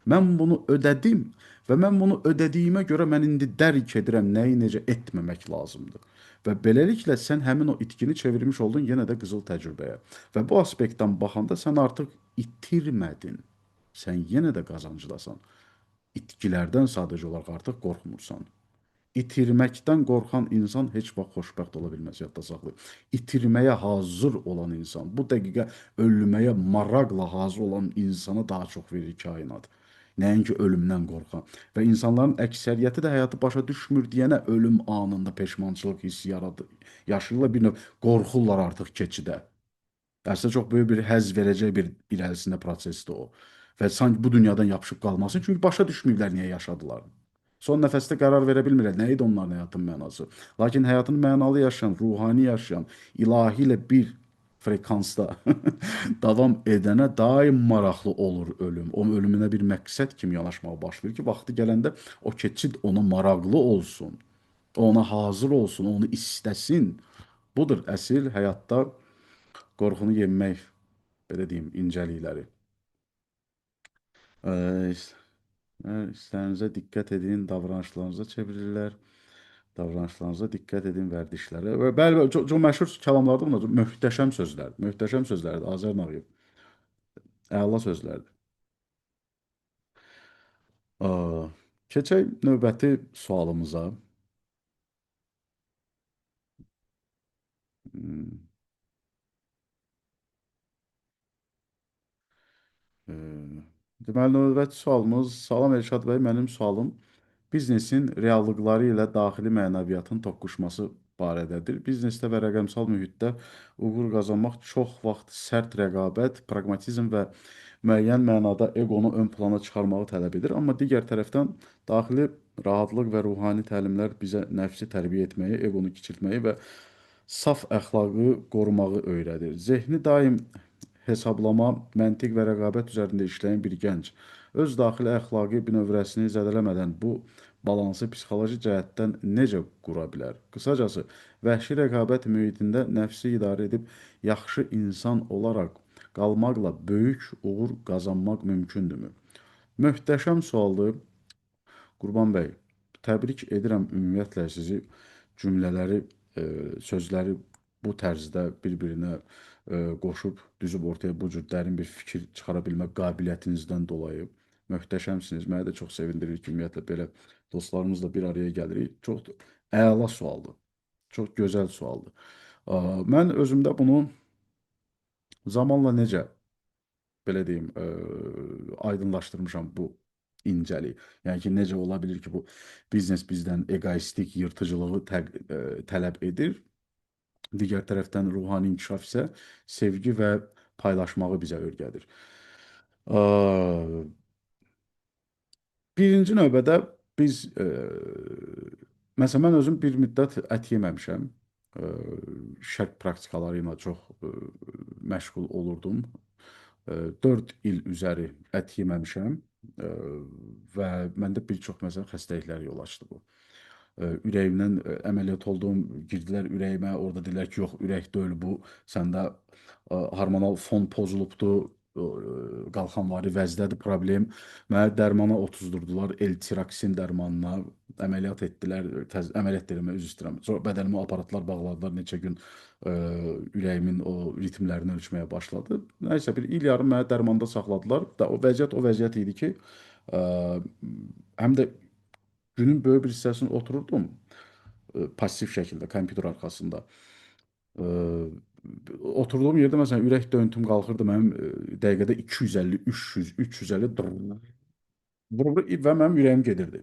Mən bunu ödədim və mən bunu ödədiyimə görə mən indi dərk edirəm nəyi necə etməmək lazımdır. Və beləliklə sən həmin o itkini çevirmiş oldun yenə də qızıl təcrübəyə. Və bu aspektdən baxanda sən artıq itirmədin. Sən yenə də qazancdasan. İtkilərdən sadəcə olaraq artıq qorxmursan. İtirməkdən qorxan insan heç vaxt xoşbəxt ola bilməz, yadda saxlayın. İtirməyə hazır olan insan, bu dəqiqə ölməyə maraqla hazır olan insana daha çox verir kainat. Nəinki ölümdən qorxan. Və insanların əksəriyyəti də həyatı başa düşmür deyənə ölüm anında peşmançılıq hissi yaradır. Yaşayırlar bir növ qorxurlar artıq keçidə. Əslində çox böyük bir həzz verəcək bir irəlisində prosesdir o. Və sanki bu dünyadan yapışıb qalmasın, çünki başa düşmürlər niyə yaşadılar. Son nəfəsdə qərar verə bilmirlər nə idi onların həyatın mənası. Lakin həyatını mənalı yaşayan, ruhani yaşayan, ilahi ilə bir frekansda davam edənə daim maraqlı olur ölüm. O ölümünə bir məqsəd kimi yanaşmağa başlayır ki, vaxtı gələndə o keçid ona maraqlı olsun. Ona hazır olsun, onu istəsin. Budur əsl həyatda qorxunu yenmək, belə deyim, incəlikləri. Ə, İşlərinizə diqqət edin, davranışlarınıza çevirirlər. Davranışlarınıza diqqət edin, vərdişlərə. Və bəli, bəli, çox məşhur kəlamlardır bunlar. Möhtəşəm sözlər. Möhtəşəm sözlərdir. Azər Nağıyev. Əla sözlərdir. Aa, keçək növbəti sualımıza. Hmm, e, Deməli, növbəti sualımız, salam Elşad bəy, mənim sualım biznesin reallıqları ilə daxili mənəviyyatın toqquşması barədədir. Biznesdə və rəqəmsal mühitdə uğur qazanmaq çox vaxt sərt rəqabət, praqmatizm və müəyyən mənada eqonu ön plana çıxarmağı tələb edir. Amma digər tərəfdən daxili rahatlıq və ruhani təlimlər bizə nəfsi tərbiyə etməyi, eqonu kiçiltməyi və saf əxlaqı qorumağı öyrədir. Zehni daim hesablama, məntiq və rəqabət üzərində işləyən bir gənc öz daxili əxlaqi bünövrəsini zədələmədən bu balansı psixoloji cəhətdən necə qura bilər? Qısacası, vəhşi rəqabət mühitində nəfsi idarə edib yaxşı insan olaraq qalmaqla böyük uğur qazanmaq mümkündürmü? Möhtəşəm sualdır. Qurban bəy, təbrik edirəm ümumiyyətlə sizi cümlələri, sözləri bu tərzdə bir-birinə qoşub, düzüb ortaya bu cür dərin bir fikir çıxara bilmə qabiliyyətinizdən dolayı möhtəşəmsiniz. Məni də çox sevindirir ki, ümumiyyətlə belə dostlarımızla bir araya gəlirik. Çox əla sualdır. Çox gözəl sualdır. Mən özümdə bunu zamanla necə belə deyim, aydınlaşdırmışam bu incəlik. Yəni ki, necə ola bilər ki, bu biznes bizdən egoistik yırtıcılığı tələb edir. Digər tərəfdən ruhani inkişaf isə sevgi və paylaşmağı bizə öyrədir. Birinci növbədə biz, məsələn, mən özüm bir müddət ət yeməmişəm. Şərq praktikaları ilə çox məşğul olurdum. 4 il üzəri ət yeməmişəm və məndə bir çox məsələn xəstəliklərə yol açdı bu. Ürəyimdən əməliyyat oldum, girdilər ürəyimə, orada dedilər ki, yox, ürək deyil bu, səndə hormonal fon pozulubdur, qalxanvari vəzdədir problem. Mənə dərmana otuzdurdular, L-tiraksin dərmanına, əməliyyat etdilər, əməliyyat deyirəm, üzr istəyirəm. Sonra bədənimə aparatlar bağladılar, neçə gün ürəyimin o ritmlərini ölçməyə başladı. Nəysə bir il yarım mənə dərmanda saxladılar. Da o vəziyyət idi ki, ə, həm də günün böyük bir hissəsini otururdum pasiv şəkildə kompüter arxasında. Ə, Oturduğum yerdə məsələn ürək döyüntüm qalxırdı mənim dəqiqədə 250, 300, 350 və mənim ürəyim gedirdi.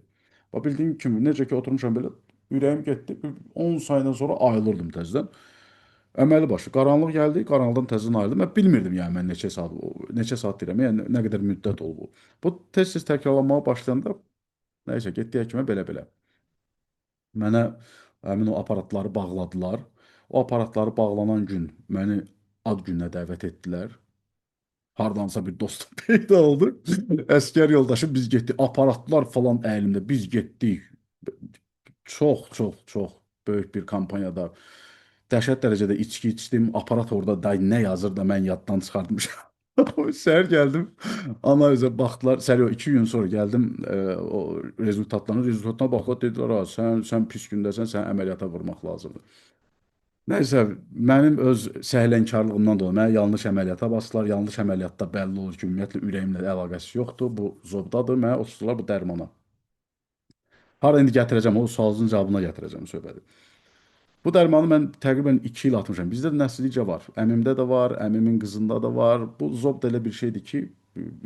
Və bildiyim kimi necə ki oturmuşam belə ürəyim getdi. 10 saniyə sonra ayılırdım təzədən. Əməli başı qaranlıq gəldi, qaranlıqdan təzədən ayıldım. Mən bilmirdim yəni mən neçə saat deyirəm, yəni nə qədər müddət oldu. Bu tez-tez təkrarlanmağa başlayanda nəysə getdi həkimə belə-belə. Mənə həmin o aparatları bağladılar. O aparatları bağlanan gün məni ad gününə dəvət etdilər. Hardansa bir dostum peyda oldu. Əskər yoldaşım biz getdik. Aparatlar falan əlimdə biz getdik. Çox böyük bir kampaniyada dəhşət dərəcədə içki içdim. Aparat orada day nə yazır da mən yaddan çıxartmışam. Səhər gəldim, analizə baxdılar. Səhər yox, 2 gün sonra gəldim, o rezultatına baxdılar, dedilər, ha, sən pis gündəsən, səni əməliyyata vurmaq lazımdır. Nəysə, mənim öz səhlənkarlığımdan dolayı mənə yanlış əməliyyata basdılar. Yanlış əməliyyatda bəlli olur ki, ümumiyyətlə ürəyimlə əlaqəsi yoxdur. Bu zobdadır. Mənə oturtdular bu dərmana. Hara indi gətirəcəm, o sualınızın cavabına gətirəcəm söhbəti. Bu dərmanı mən təqribən 2 il atmışam. Bizdə də nəsillicə var. Əmimdə də var, əmimin qızında da var. Bu zob da elə bir şeydir ki,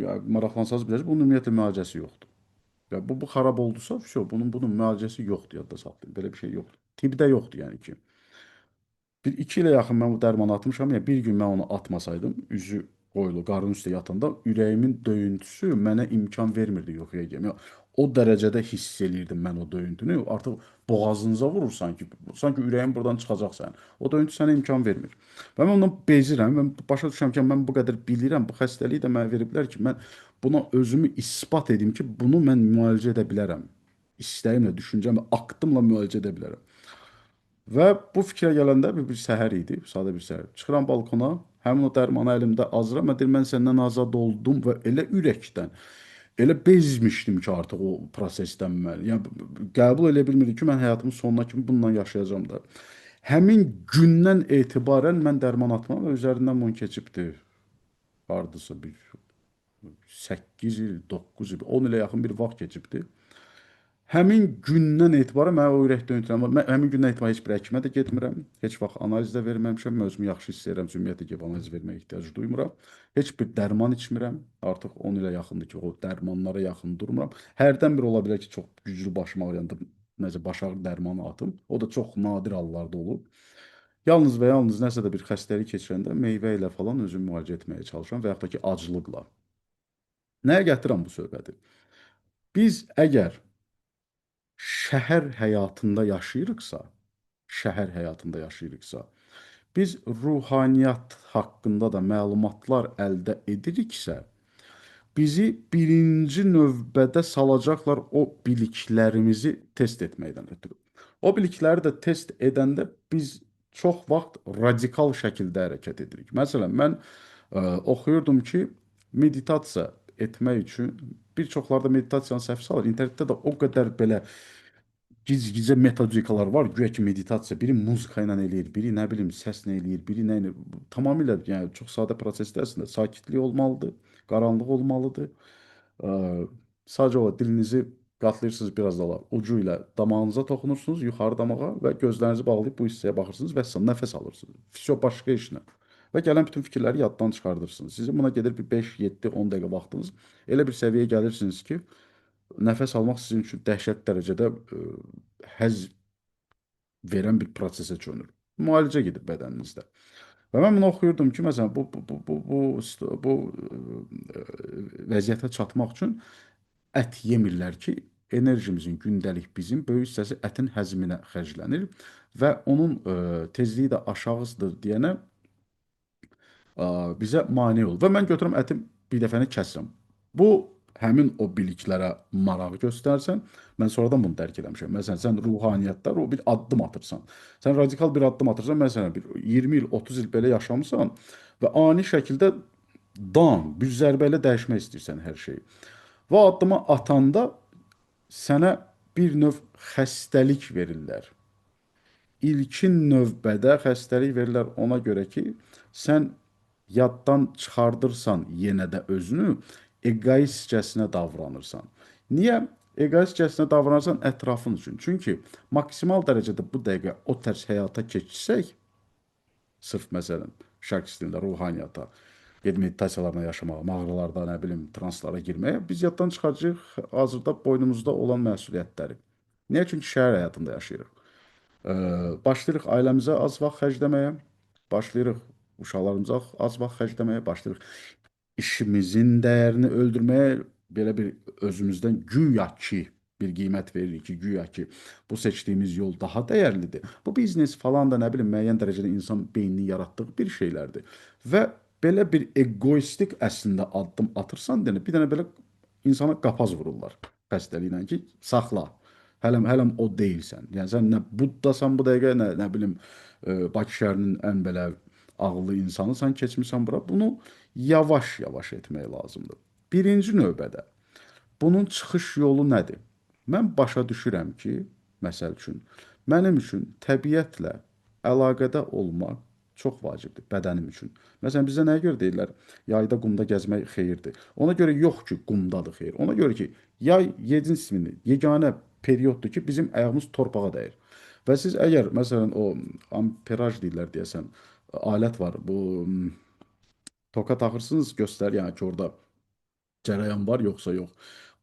ya, maraqlansanız biləcəksiniz, bunun ümumiyyətlə müalicəsi yoxdur. Ya, bu xarab oldusa, bunun müalicəsi yoxdur, yadda saxlayın. Belə bir şey yoxdur. Tibbdə yoxdur yəni ki. Bir 2 ilə yaxın mən bu dərmanı atmışam. Yəni bir gün mən onu atmasaydım, üzü qoyulu, qarnın üstə yatanda ürəyimin döyüntüsü mənə imkan vermirdi yuxuya getməyə. O dərəcədə hiss eləyirdim mən o döyüntünü. Artıq boğazınıza vurur sanki ürəyin buradan çıxacaq sənin. O döyüntü sənə imkan vermir. Və mən ondan bezirəm. Mən başa düşürəm ki, mən bu qədər bilirəm, bu xəstəliyi də mənə veriblər ki, mən buna özümü isbat edim ki, bunu mən müalicə edə bilərəm. İstəyimlə, düşüncəmlə, aktımla müalicə edə bilərəm. Və bu fikrə gələndə bir səhər idi, sadə bir səhər. Çıxıram balkona, həmin o dərmanı əlimdə azıram. Mən deyirəm, mən səndən azad oldum və elə ürəkdən, elə bezmişdim ki, artıq o prosesdən mən. Yəni qəbul elə bilmirdim ki, mən həyatımın sonuna kimi bununla yaşayacağam da. Həmin gündən etibarən mən dərman atmam və üzərindən bunun keçibdi. Hardasa bir 8 il, 9 il, 10 ilə yaxın bir vaxt keçibdi. Həmin gündən etibarən mənə o ürək döyüntüləri var. Mən həmin gündən etibarən heç bir həkimə də getmirəm. Heç vaxt analiz də verməmişəm. Mən özümü yaxşı hiss edirəm. Ümumiyyətlə ki, analiz verməyə ehtiyac duymuram. Heç bir dərman içmirəm. Artıq 10 ilə yaxındır ki, o dərmanlara yaxın durmuram. Hərdən bir ola bilər ki, çox güclü başım ağrıyanda necə baş ağrı dərmanı atım. O da çox nadir hallarda olur. Yalnız və yalnız nəsə də bir xəstəlik keçirəndə meyvə ilə falan özümü müalicə etməyə çalışıram və yaxud da ki, aclıqla. Nəyə gətirəm bu söhbəti? Biz əgər şəhər həyatında yaşayırıqsa, şəhər həyatında yaşayırıqsa, biz ruhaniyyat haqqında da məlumatlar əldə ediriksə, bizi birinci növbədə salacaqlar o biliklərimizi test etməkdən ötürü. O bilikləri də test edəndə biz çox vaxt radikal şəkildə hərəkət edirik. Məsələn, mən oxuyurdum ki, meditasiya etmək üçün bir çoxları da meditasiyanı səhv salır. İnternetdə də o qədər belə gizgicə metodikalar var. Güya ki meditasiya biri muzika ilə eləyir, biri nə bilim səslə eləyir, biri nə ilə tamamilə yəni çox sadə prosesdə əslində sakitlik olmalıdır, qaranlıq olmalıdır. Ə, Sadəcə o dilinizi qatlayırsınız biraz da ucu ilə damağınıza toxunursunuz, yuxarı damağa və gözlərinizi bağlayıb bu hissəyə baxırsınız və nəfəs alırsınız. Fisio başqa işlə. Və gələn bütün fikirləri yaddan çıxardırsınız. Sizin buna gedir bir 5, 7, 10 dəqiqə vaxtınız. Elə bir səviyyəyə gəlirsiniz ki, nəfəs almaq sizin üçün dəhşət dərəcədə həzz verən bir prosesə çönür. Müalicə gedir bədəninizdə. Və mən bunu oxuyurdum ki, məsələn, bu vəziyyətə çatmaq üçün ət yemirlər ki, enerjimizin gündəlik bizim böyük hissəsi ətin həzminə xərclənir və onun tezliyi də aşağıdır deyənə bizə mane olur. Və mən götürürəm əti bir dəfəni kəsirəm. Bu həmin o biliklərə maraq göstərsən, mən sonradan bunu dərk eləmişəm. Məsələn, sən ruhaniyyatda bir addım atırsan. Sən radikal bir addım atırsan, məsələn, bir 20 il, 30 il belə yaşamısan və ani şəkildə bir zərbə ilə dəyişmək istəyirsən hər şeyi. Və addımı atanda sənə bir növ xəstəlik verirlər. İlkin növbədə xəstəlik verirlər ona görə ki, sən yaddan çıxardırsan yenə də özünü, egoistcəsinə davranırsan. Niyə? Egoistcəsinə davranırsan ətrafın üçün. Çünki maksimal dərəcədə bu dəqiqə o tərs həyata keçsək, sırf məsələn, şərq stilində ruhaniyyata, meditasiyalarla yaşamağa, mağaralarda, nə bilim, translara girməyə, biz yaddan çıxaracağıq hazırda boynumuzda olan məsuliyyətləri. Niyə? Çünki şəhər həyatında yaşayırıq. Başlayırıq ailəmizə az vaxt xərcləməyə, başlayırıq uşaqlarımıza az vaxt xərcləməyə, başlayırıq işimizin dəyərini öldürməyə, belə bir özümüzdən güya ki bir qiymət veririk ki, güya ki bu seçdiyimiz yol daha dəyərlidir. Bu biznes falan da nə bilim müəyyən dərəcədə insan beynini yaratdığı bir şeylərdir. Və belə bir egoistik əslində addım atırsan, deyən, bir dənə belə insana qapaz vururlar xəstəliklə ki, saxla. Hələm o deyilsən. Yəni sən nə Buddasan bu dəqiqə, nə bilim Bakı şəhərinin ən belə ağıllı insanısan, keçmisən bura. Bunu yavaş-yavaş etmək lazımdır. Birinci növbədə bunun çıxış yolu nədir? Mən başa düşürəm ki, məsəl üçün, mənim üçün təbiətlə əlaqədə olmaq çox vacibdir bədənim üçün. Məsələn, bizdə nəyə görə deyirlər, yayda qumda gəzmək xeyirdir. Ona görə yox ki, qumdadır xeyir. Ona görə ki, yay 7-ci sinifin yeganə perioddur ki, bizim ayağımız torpağa dəyir. Və siz əgər, məsələn, o amperaj deyirlər deyəsən, alət var, bu toka taxırsınız, göstərir yəni ki, orada cərəyan var, yoxsa yox.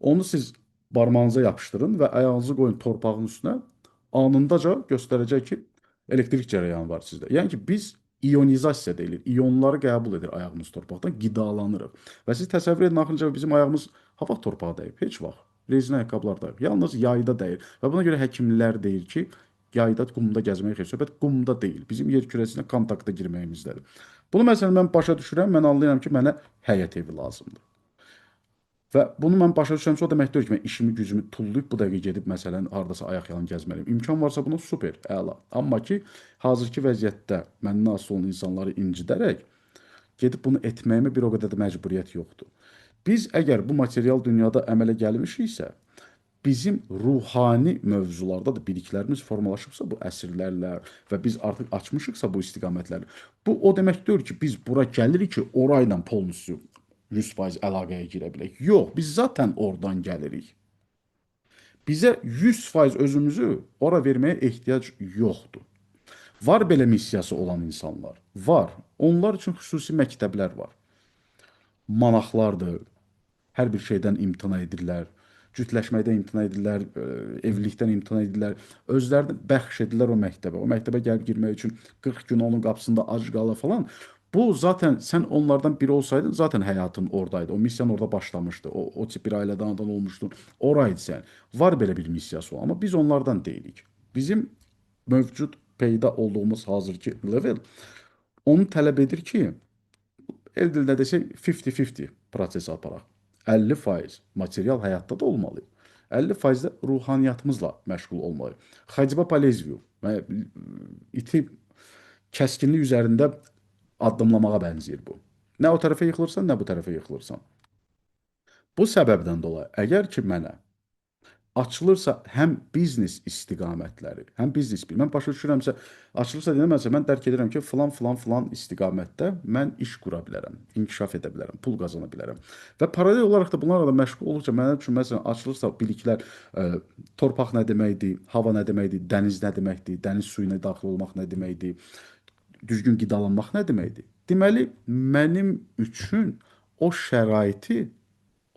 Onu siz barmağınıza yapışdırın və ayağınızı qoyun torpağın üstünə. Anındaca göstərəcək ki, elektrik cərəyanı var sizdə. Yəni ki, biz iyonizasiya deyilir. İyonları qəbul edir ayağımız torpaqdan, qidalanırıq. Və siz təsəvvür edin, axırıncı bizim ayağımız hava torpağa dəyib, heç vaxt. Rezin ayaqqabılar dəyib. Yalnız yayda dəyir. Və buna görə həkimlər deyir ki, yayda qumda gəzmək xeyir. Söhbət qumda deyil. Bizim yer kürəsinə kontaktda girməyimizdədir. Bunu məsələn mən başa düşürəm, mən anlayıram ki, mənə həyət evi lazımdır. Və bunu mən başa düşürəmsə, o demək deyil ki, mən işimi, gücümü tullayıb bu dəqiqə gedib məsələn hardasa ayaq yalan gəzməliyəm. İmkan varsa buna super, əla. Amma ki, hazırki vəziyyətdə məndən asılı olan insanları incidərək gedib bunu etməyimə bir o qədər də məcburiyyət yoxdur. Biz əgər bu material dünyada əmələ gəlmişiksə, bizim ruhani mövzularda da biliklərimiz formalaşıbsa bu əsrlərlə və biz artıq açmışıqsa bu istiqamətləri, bu o demək deyil ki, biz bura gəlirik ki, orayla polnusu 100% əlaqəyə girə bilək. Yox, biz zaten oradan gəlirik. Bizə 100% özümüzü ora verməyə ehtiyac yoxdur. Var belə missiyası olan insanlar. Var. Onlar üçün xüsusi məktəblər var. Monahlardır. Hər bir şeydən imtina edirlər. Cütləşməkdən imtina edirlər, evlilikdən imtina edirlər. Özlərini bəxş edirlər o məktəbə. O məktəbə gəlib girmək üçün 40 gün onun qapısında ac qala falan. Bu zaten sən onlardan biri olsaydın, zaten həyatın oradaydı. O missiyan orada başlamışdı. O tip bir ailədən anadan olmuşdun. Oraydı sən. Var belə bir missiyası o. Amma biz onlardan deyilik. Bizim mövcud peyda olduğumuz hazırki level onu tələb edir ki, el dildə desək 50-50 proses aparaq. 50% material həyatda da olmalı. 50% də ruhaniyyatımızla məşğul olmalı. Xacibə Palezviu iti kəskinlik üzərində addımlamağa bənzəyir bu. Nə o tərəfə yıxılırsan, nə bu tərəfə yıxılırsan. Bu səbəbdən dolayı, əgər ki mənə açılırsa həm biznes istiqamətləri, həm biznes bil. Mən başa düşürəmsə, açılırsa deyəməlsə, mən dərk edirəm ki, filan istiqamətdə mən iş qura bilərəm, inkişaf edə bilərəm, pul qazana bilərəm. Və paralel olaraq da bunlarla da məşğul olduqca mənim üçün məsələn açılırsa biliklər, torpaq nə deməkdir, hava nə deməkdir, dəniz nə deməkdir, dəniz suyuna daxil olmaq nə deməkdir, düzgün qidalanmaq nə deməkdir? Deməli, mənim üçün o şəraiti,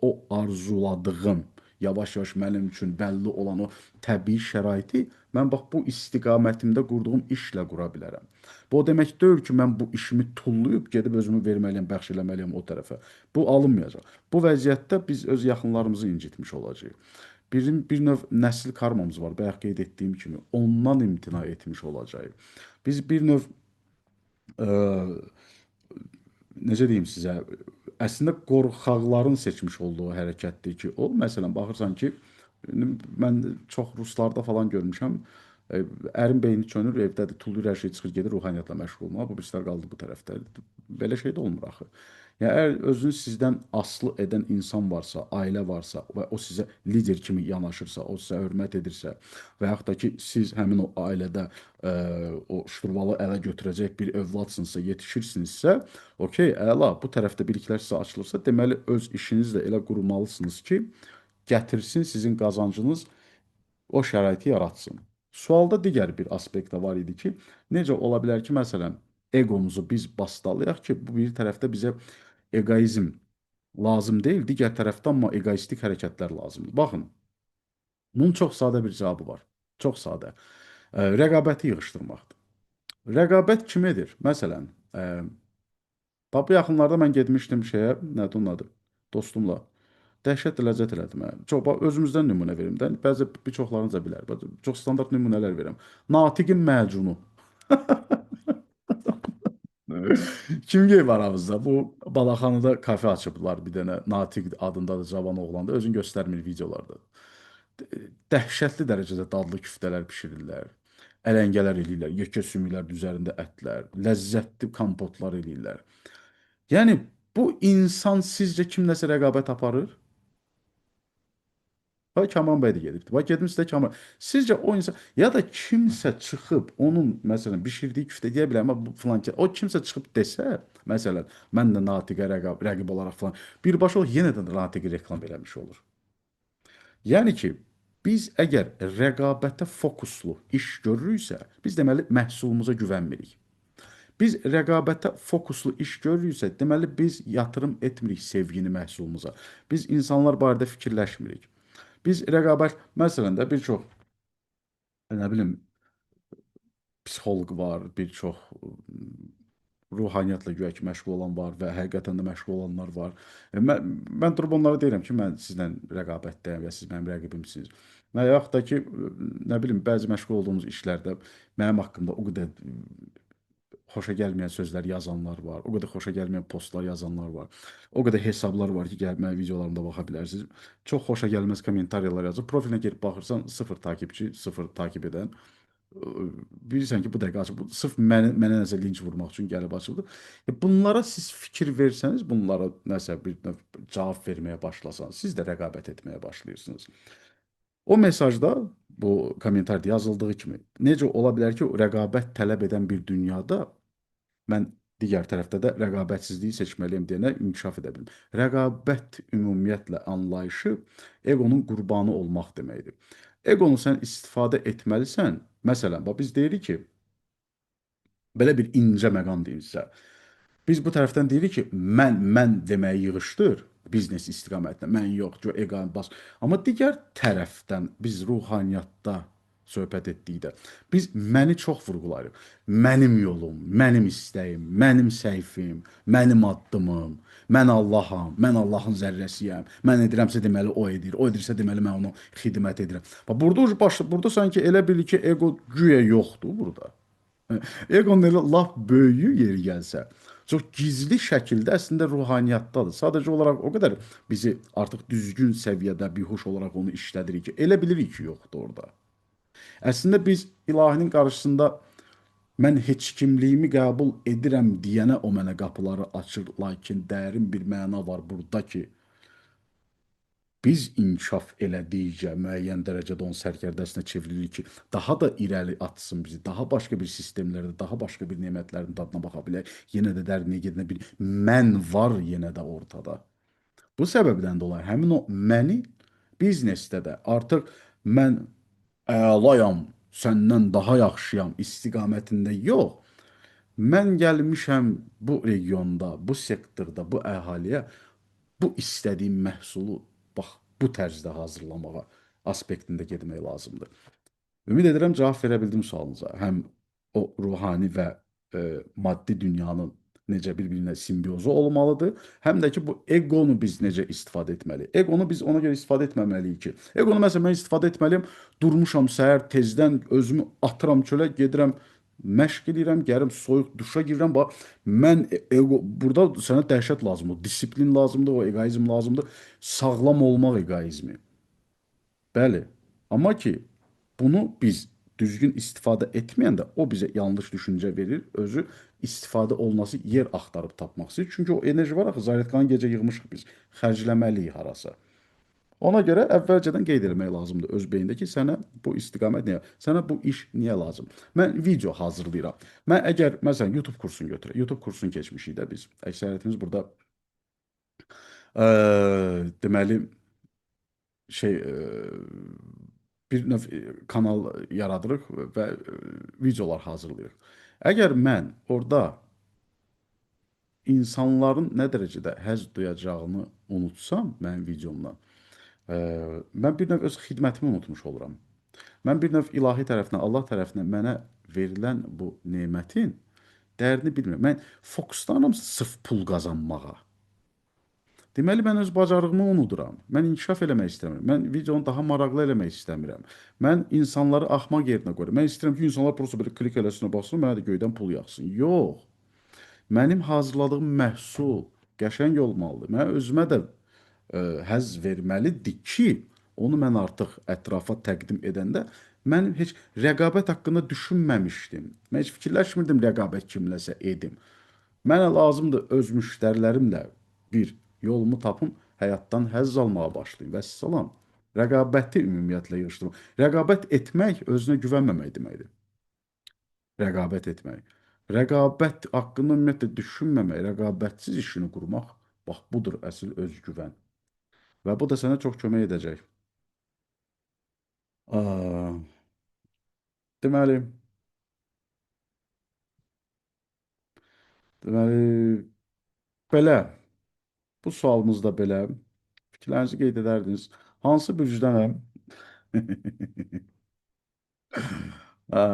o arzuladığım yavaş-yavaş mənim üçün bəlli olan o təbii şəraiti mən bax bu istiqamətimdə qurduğum işlə qura bilərəm. Bu o demək deyil ki, mən bu işimi tullayıb gedib özümü verməliyəm, bəxş eləməliyəm o tərəfə. Bu alınmayacaq. Bu vəziyyətdə biz öz yaxınlarımızı incitmiş olacağıq. Bizim bir növ nəsil karmamız var, bayaq qeyd etdiyim kimi. Ondan imtina etmiş olacağıq. Biz bir növ necə deyim sizə, əslində qorxaqların seçmiş olduğu hərəkətdir ki, o məsələn baxırsan ki, mən çox ruslarda falan görmüşəm. Ərin beyni çönür, evdədir, tullayır, hər şey çıxır, gedir ruhaniyyatla məşğul olmağa. Bu birislər qaldı bu tərəfdə. Belə şey də olmur axı. Yəni əgər özünü sizdən asılı edən insan varsa, ailə varsa və o sizə lider kimi yanaşırsa, o sizə hörmət edirsə və yaxud da ki, siz həmin o ailədə o şturvalı ələ götürəcək bir övladsınızsa, yetişirsinizsə, okey, əla, bu tərəfdə biliklər sizə açılırsa, deməli öz işinizi də elə qurmalısınız ki, gətirsin sizin qazancınız o şəraiti yaratsın. Sualda digər bir aspekt də var idi ki, necə ola bilər ki, məsələn, egomuzu biz bastalayaq ki, bu bir tərəfdə bizə egoizm lazım deyil, digər tərəfdə amma egoistik hərəkətlər lazımdır. Baxın, bunun çox sadə bir cavabı var. Çox sadə. Rəqabəti yığışdırmaqdır. Rəqabət kim edir? Məsələn, bu yaxınlarda mən getmişdim şeyə, nədir onun adı? Dostumla. Dəhşət ləzzət elədi mənə. Çox, özümüzdən nümunə verim də. Bəzi bir çoxlarınız da bilər. Çox standart nümunələr verirəm. Natiqin macunu. Kim geyib aramızda? Bu Balaxanıda kafe açıblar bir dənə. Natiq adında da cavan oğlanda. Özünü göstərmir videolarda. Dəhşətli dərəcədə dadlı küftələr bişirirlər. Ələngələr eləyirlər. Yekə sümüklər üzərində ətlər. Ləzzətli kompotlar eləyirlər. Yəni bu insan sizcə kimləsə rəqabət aparır? Bax Kamran bəy də gedibdi. Bax getmişsə də Kamran. Sizcə o insan ya da kimsə çıxıb onun məsələn bişirdiyi küftə deyə bilər, amma bu filan ki, o kimsə çıxıb desə, məsələn, mən də Natiqə rəqib olaraq filan birbaşa o yenə də Natiqi reklam eləmiş olur. Yəni ki, biz əgər rəqabətə fokuslu iş görürüksə, biz deməli məhsulumuza güvənmirik. Biz rəqabətə fokuslu iş görürüksə, deməli biz yatırım etmirik sevgini məhsulumuza. Biz insanlar barədə fikirləşmirik. Biz rəqabət, məsələn də bir çox, nə bilim, psixoloq var, bir çox ruhaniyyatla güya ki məşğul olan var və həqiqətən də məşğul olanlar var. Mən durub onlara deyirəm ki, mən sizlə rəqabətdəyəm və siz mənim rəqibimsiniz. Və yaxud da ki, nə bilim, bəzi məşğul olduğumuz işlərdə mənim haqqımda o qədər xoşa gəlməyən sözlər yazanlar var, o qədər xoşa gəlməyən postlar yazanlar var, o qədər hesablar var ki, gəlib mənim videolarımda baxa bilərsiniz. Çox xoşa gəlməz kommentariyyalar yazır. Profilinə girib baxırsan, sıfır takipçi, sıfır takip edən. Bilirsən ki, bu dəqiqə açıb, bu sırf mənə nəsə linç vurmaq üçün gəlib açıldı. Bunlara siz fikir versəniz, bunlara nəsə bir növ cavab verməyə başlasanız, siz də rəqabət etməyə başlayırsınız. O mesajda, bu kommentarda yazıldığı kimi, necə ola bilər ki, rəqabət tələb edən bir dünyada mən digər tərəfdə də rəqabətsizliyi seçməliyəm deyənə inkişaf edə bilim. Rəqabət ümumiyyətlə anlayışı egonun qurbanı olmaq deməkdir. Egonu sən istifadə etməlisən. Məsələn, biz deyirik ki, belə bir incə məqam deyim sizə. Biz bu tərəfdən deyirik ki, mən deməyi yığışdır biznes istiqamətində. Mən yox, eqon bas. Amma digər tərəfdən biz ruhaniyyatda söhbət etdikdə biz məni çox vurğulayırıq. Mənim yolum, mənim istəyim, mənim səhvim, mənim addımım, mən Allaham, mən Allahın zərrəsiyəm. Mən edirəmsə deməli o edir, o edirsə deməli mən ona xidmət edirəm. Burada sanki elə bil ki, ego güya yoxdur burada. Eqonun elə lap böyüyü yeri gəlsə, çox gizli şəkildə əslində ruhaniyyatdadır. Sadəcə olaraq o qədər bizi artıq düzgün səviyyədə, bihuş olaraq onu işlədirik ki, elə bilirik ki, yoxdur orada. Əslində biz ilahinin qarşısında mən heç kimliyimi qəbul edirəm deyənə o mənə qapıları açır, lakin dərin bir məna var burada ki, biz inkişaf elədikcə müəyyən dərəcədə onun sərkərdəsinə çevrilir ki, daha da irəli atsın bizi, daha başqa bir sistemlərdə, daha başqa bir nemətlərin dadına baxa bilək. Yenə də dərinliyə gedinə bir mən var yenə də ortada. Bu səbəbdən dolayı həmin o məni biznesdə də artıq mən əlayam, səndən daha yaxşıyam istiqamətində yox. Mən gəlmişəm bu regionda, bu sektorda, bu əhaliyə bu istədiyim məhsulu bax bu tərzdə hazırlamağa aspektində getmək lazımdır. Ümid edirəm cavab verə bildim sualınıza. Həm o ruhani və maddi dünyanın necə bir-birinə simbiozu olmalıdır, həm də ki bu eqonu biz necə istifadə etməliyik. Eqonu biz ona görə istifadə etməməliyik ki, eqonu məsələn mən istifadə etməliyəm, durmuşam səhər tezdən özümü atıram çölə, gedirəm məşq edirəm, gəlim soyuq duşa girirəm. Bax, mən ego burada sənə dəhşət lazımdır, disiplin lazımdır, o eqoizm lazımdır, sağlam olmaq eqoizmi. Bəli. Amma ki, bunu biz düzgün istifadə etməyəndə o bizə yanlış düşüncə verir, özü istifadə olunası yer axtarıb tapmaq istəyir. Çünki o enerji var axı, zaryadkanı gecə yığmışıq biz, xərcləməliyik harasa. Ona görə əvvəlcədən qeyd etmək lazımdır öz beyində ki, sənə bu istiqamət niyə, sənə bu iş niyə lazım? Mən video hazırlayıram. Mən əgər məsələn YouTube kursunu götürək, YouTube kursunu keçmişik də biz. Əksəriyyətimiz burada deməli bir növ kanal yaradırıq və videolar hazırlayırıq. Əgər mən orada insanların nə dərəcədə həzz duyacağını unutsam mənim videomdan, mən bir növ öz xidmətimi unutmuş oluram. Mən bir növ ilahi tərəfindən, Allah tərəfindən mənə verilən bu nemətin dəyərini bilmirəm. Mən fokuslanıram sırf pul qazanmağa. Deməli, mən öz bacarığımı unuduram. Mən inkişaf eləmək istəmirəm. Mən videonu daha maraqlı eləmək istəmirəm. Mən insanları axmaq yerinə qoyuram. Mən istəyirəm ki, insanlar prosta belə klik eləsinə baxsın, mənə də göydən pul yağsın. Yox. Mənim hazırladığım məhsul qəşəng olmalıdır. Mən özümə də həzz verməlidir ki, onu mən artıq ətrafa təqdim edəndə mən heç rəqabət haqqında düşünməmişdim. Mən heç fikirləşmirdim rəqabət kimləsə edim. Mənə lazımdır öz müştərilərimlə bir yolumu tapım, həyatdan həzz almağa başlayım. Vəssalam. Rəqabəti ümumiyyətlə yığışdırmaq. Rəqabət etmək özünə güvənməmək deməkdir. Rəqabət etmək. Rəqabət haqqında ümumiyyətlə düşünməmək, rəqabətsiz işini qurmaq, bax budur əsl özgüvən. Və bu da sənə çox kömək edəcək. Aa, deməli, deməli, belə, bu sualımız da belə. Fikirlərinizi qeyd edərdiniz. Hansı bürcdənəm? Ha,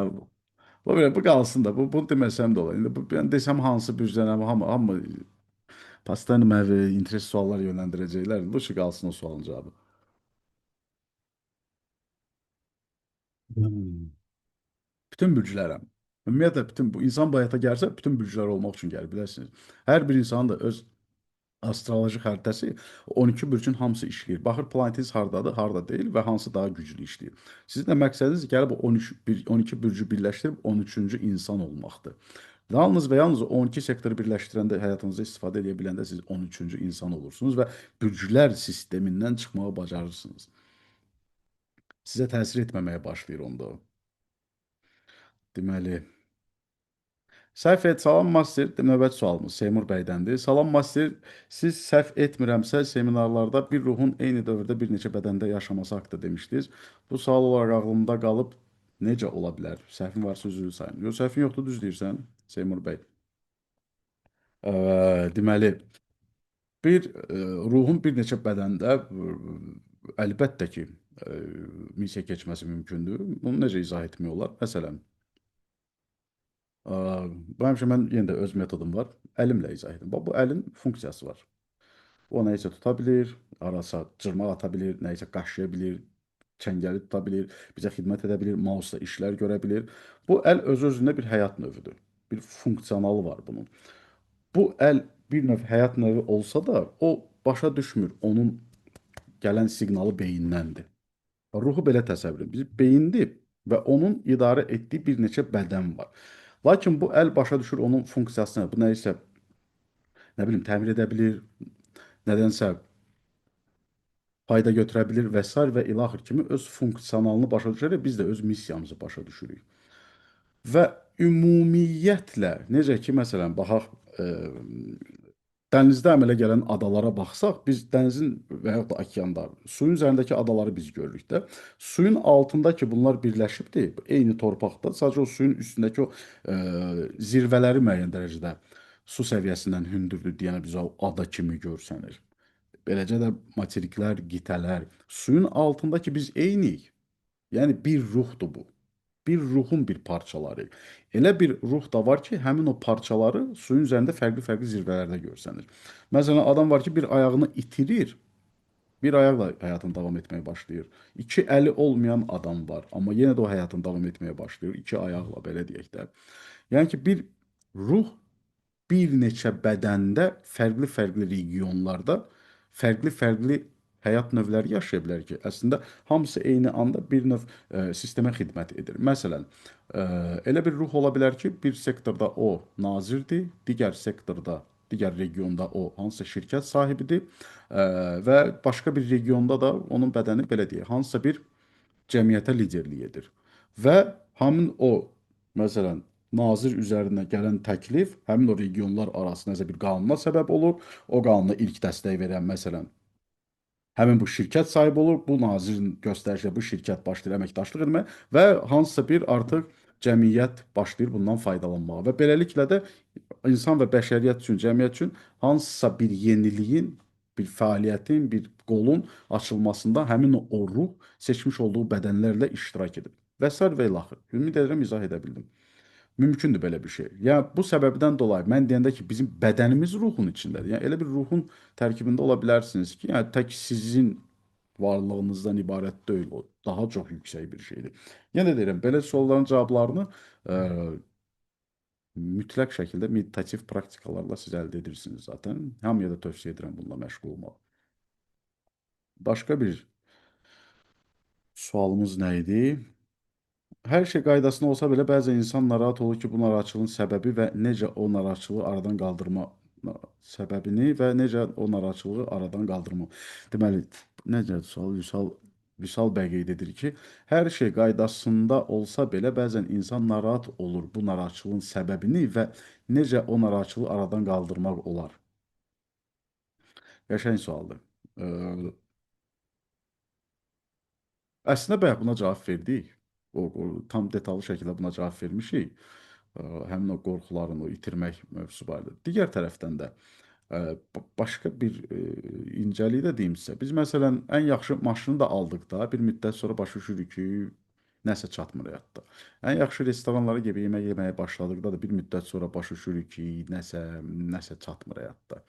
bu belə bu qalsın da. Bunu deməsəm də olar. İndi bu mən desəm hansı bürcdənəm, hamı pastan mənə interes suallar yönləndirəcəklər. Bu şey qalsın o sualın cavabı. Hmm. Bütün bürclərəm. Ümumiyyətlə bütün bu insan bu həyata gəlsə bütün bürclər olmaq üçün gəlir, bilirsiniz. Hər bir insanın da öz astroloji xəritəsi 12 bürcün hamısı işləyir. Baxır planetiniz hardadır, harda deyil və hansı daha güclü işləyir. Sizin də məqsədiniz gəlib o 12 bürcü birləşdirib 13-cü insan olmaqdır. Yalnız və yalnız o 12 sektoru birləşdirəndə, həyatınızda istifadə edə biləndə siz 13-cü insan olursunuz və bürclər sistemindən çıxmağı bacarırsınız. Sizə təsir etməməyə başlayır onda o. Deməli, səhv et, salam master. Növbəti sualımız Seymur bəydəndir. Salam master, siz səhv etmirəmsə seminarlarda bir ruhun eyni dövrdə bir neçə bədəndə yaşaması haqqında demişdiniz. Bu sual olaraq ağlımda qalıb necə ola bilər? Səhvin varsa üzr sayın. Yox, səhvin yoxdur, düz deyirsən Seymur bəy. Deməli, bir ruhun bir neçə bədəndə əlbəttə ki, missiya keçməsi mümkündür. Bunu necə izah etmək olar? Məsələn, bu həmişə mən yenə də öz metodum var. Əlimlə izah edim. Bax, bu əlin funksiyası var. O nəyisə tuta bilir, arasa cırmaq ata bilir, nəyisə qaşıya bilir, çəngəli tuta bilir, bizə xidmət edə bilir, mausla işlər görə bilir. Bu əl öz-özlüyündə bir həyat növüdür. Bir funksiyonalı var bunun. Bu əl bir növ həyat növü olsa da, o başa düşmür. Onun gələn siqnalı beyinnəndir. Ruhu belə təsəvvür edin. Biz beyindir və onun idarə etdiyi bir neçə bədən var. Lakin bu əl başa düşür onun funksiyasını. Bu nəyisə, nə bilim, təmir edə bilir, nədənsə fayda götürə bilir və s. və ilaxır kimi öz funksionalını başa düşərək biz də öz missiyamızı başa düşürük. Və ümumiyyətlə, necə ki, məsələn, baxaq, dənizdə əmələ gələn adalara baxsaq, biz dənizin və yaxud da okeanda, suyun üzərindəki adaları biz görürük də. Suyun altında ki, bunlar birləşibdir, eyni torpaqda, sadəcə o suyun üstündəki o zirvələri müəyyən dərəcədə su səviyyəsindən hündürdür deyənə bizə o ada kimi görsənir. beləcə də materiklər, qitələr, suyun altındakı biz eynik. Yəni bir ruhdur bu. Bir ruhun bir parçaları. Elə bir ruh da var ki, həmin o parçaları suyun üzərində fərqli-fərqli zirvələrdə görsənir. Məsələn, adam var ki, bir ayağını itirir, bir ayaqla həyatını davam etməyə başlayır. İki əli olmayan adam var, amma yenə də o həyatını davam etməyə başlayır. İki ayaqla, belə deyək də. Yəni ki, bir ruh bir neçə bədəndə fərqli-fərqli regionlarda fərqli-fərqli həyat növləri yaşaya bilər ki, əslində hamısı eyni anda bir növ sistemə xidmət edir. Məsələn, elə bir ruh ola bilər ki, bir sektorda o nazirdir, digər sektorda, digər regionda o hansısa şirkət sahibidir və başqa bir regionda da onun bədəni belə deyək, hansısa bir cəmiyyətə liderlik edir. Və həmin o, məsələn, nazir üzərinə gələn təklif həmin o regionlar arasında nəsə bir qanuna səbəb olur. O qanuna ilk dəstək verən, məsələn, həmin bu şirkət sahibi olur. Bu nazirin göstərişlə bu şirkət başlayır əməkdaşlıq etməyə və hansısa bir artıq cəmiyyət başlayır bundan faydalanmağa və beləliklə də insan və bəşəriyyət üçün, cəmiyyət üçün hansısa bir yeniliyin, bir fəaliyyətin, bir qolun açılmasında həmin o ruh seçmiş olduğu bədənlərlə iştirak edir. Və sair və ilaxır. Ümid edirəm izah edə bildim. Mümkündür belə bir şey. Yəni bu səbəbdən dolayı mən deyəndə ki, bizim bədənimiz ruhun içindədir. Yəni elə bir ruhun tərkibində ola bilərsiniz ki, yəni tək sizin varlığınızdan ibarət deyil o. Daha çox yüksək bir şeydir. Yenə deyirəm, belə sualların cavablarını mütləq şəkildə meditativ praktikalarla siz əldə edirsiniz zaten. Hamıya da tövsiyə edirəm bununla məşğul olmağı. Başqa bir sualımız nə idi? Hər şey qaydasında olsa belə bəzən insan narahat olur ki, bu narahatçılığın səbəbi və necə o narahatçılığı aradan qaldırma səbəbini və necə o narahatçılığı aradan qaldırma. Deməli, necə Vüsal bəy qeyd edir ki, hər şey qaydasında olsa belə bəzən insan narahat olur bu narahatçılığın səbəbini və necə o narahatçılığı aradan qaldırmaq olar. Qəşəng sualdır. Əslində bayaq buna cavab verdik. O tam detallı şəkildə buna cavab vermişik. Həmin o qorxuların, o itirmək mövzusu barədə. Digər tərəfdən də başqa bir incəlik də deyim sizə. Biz məsələn ən yaxşı maşını da aldıqda bir müddət sonra başa düşürük ki, nəsə çatmır həyatda. Ən yaxşı restoranlara gedib yemək yeməyə başladıqda da bir müddət sonra başa düşürük ki, nəsə çatmır həyatda.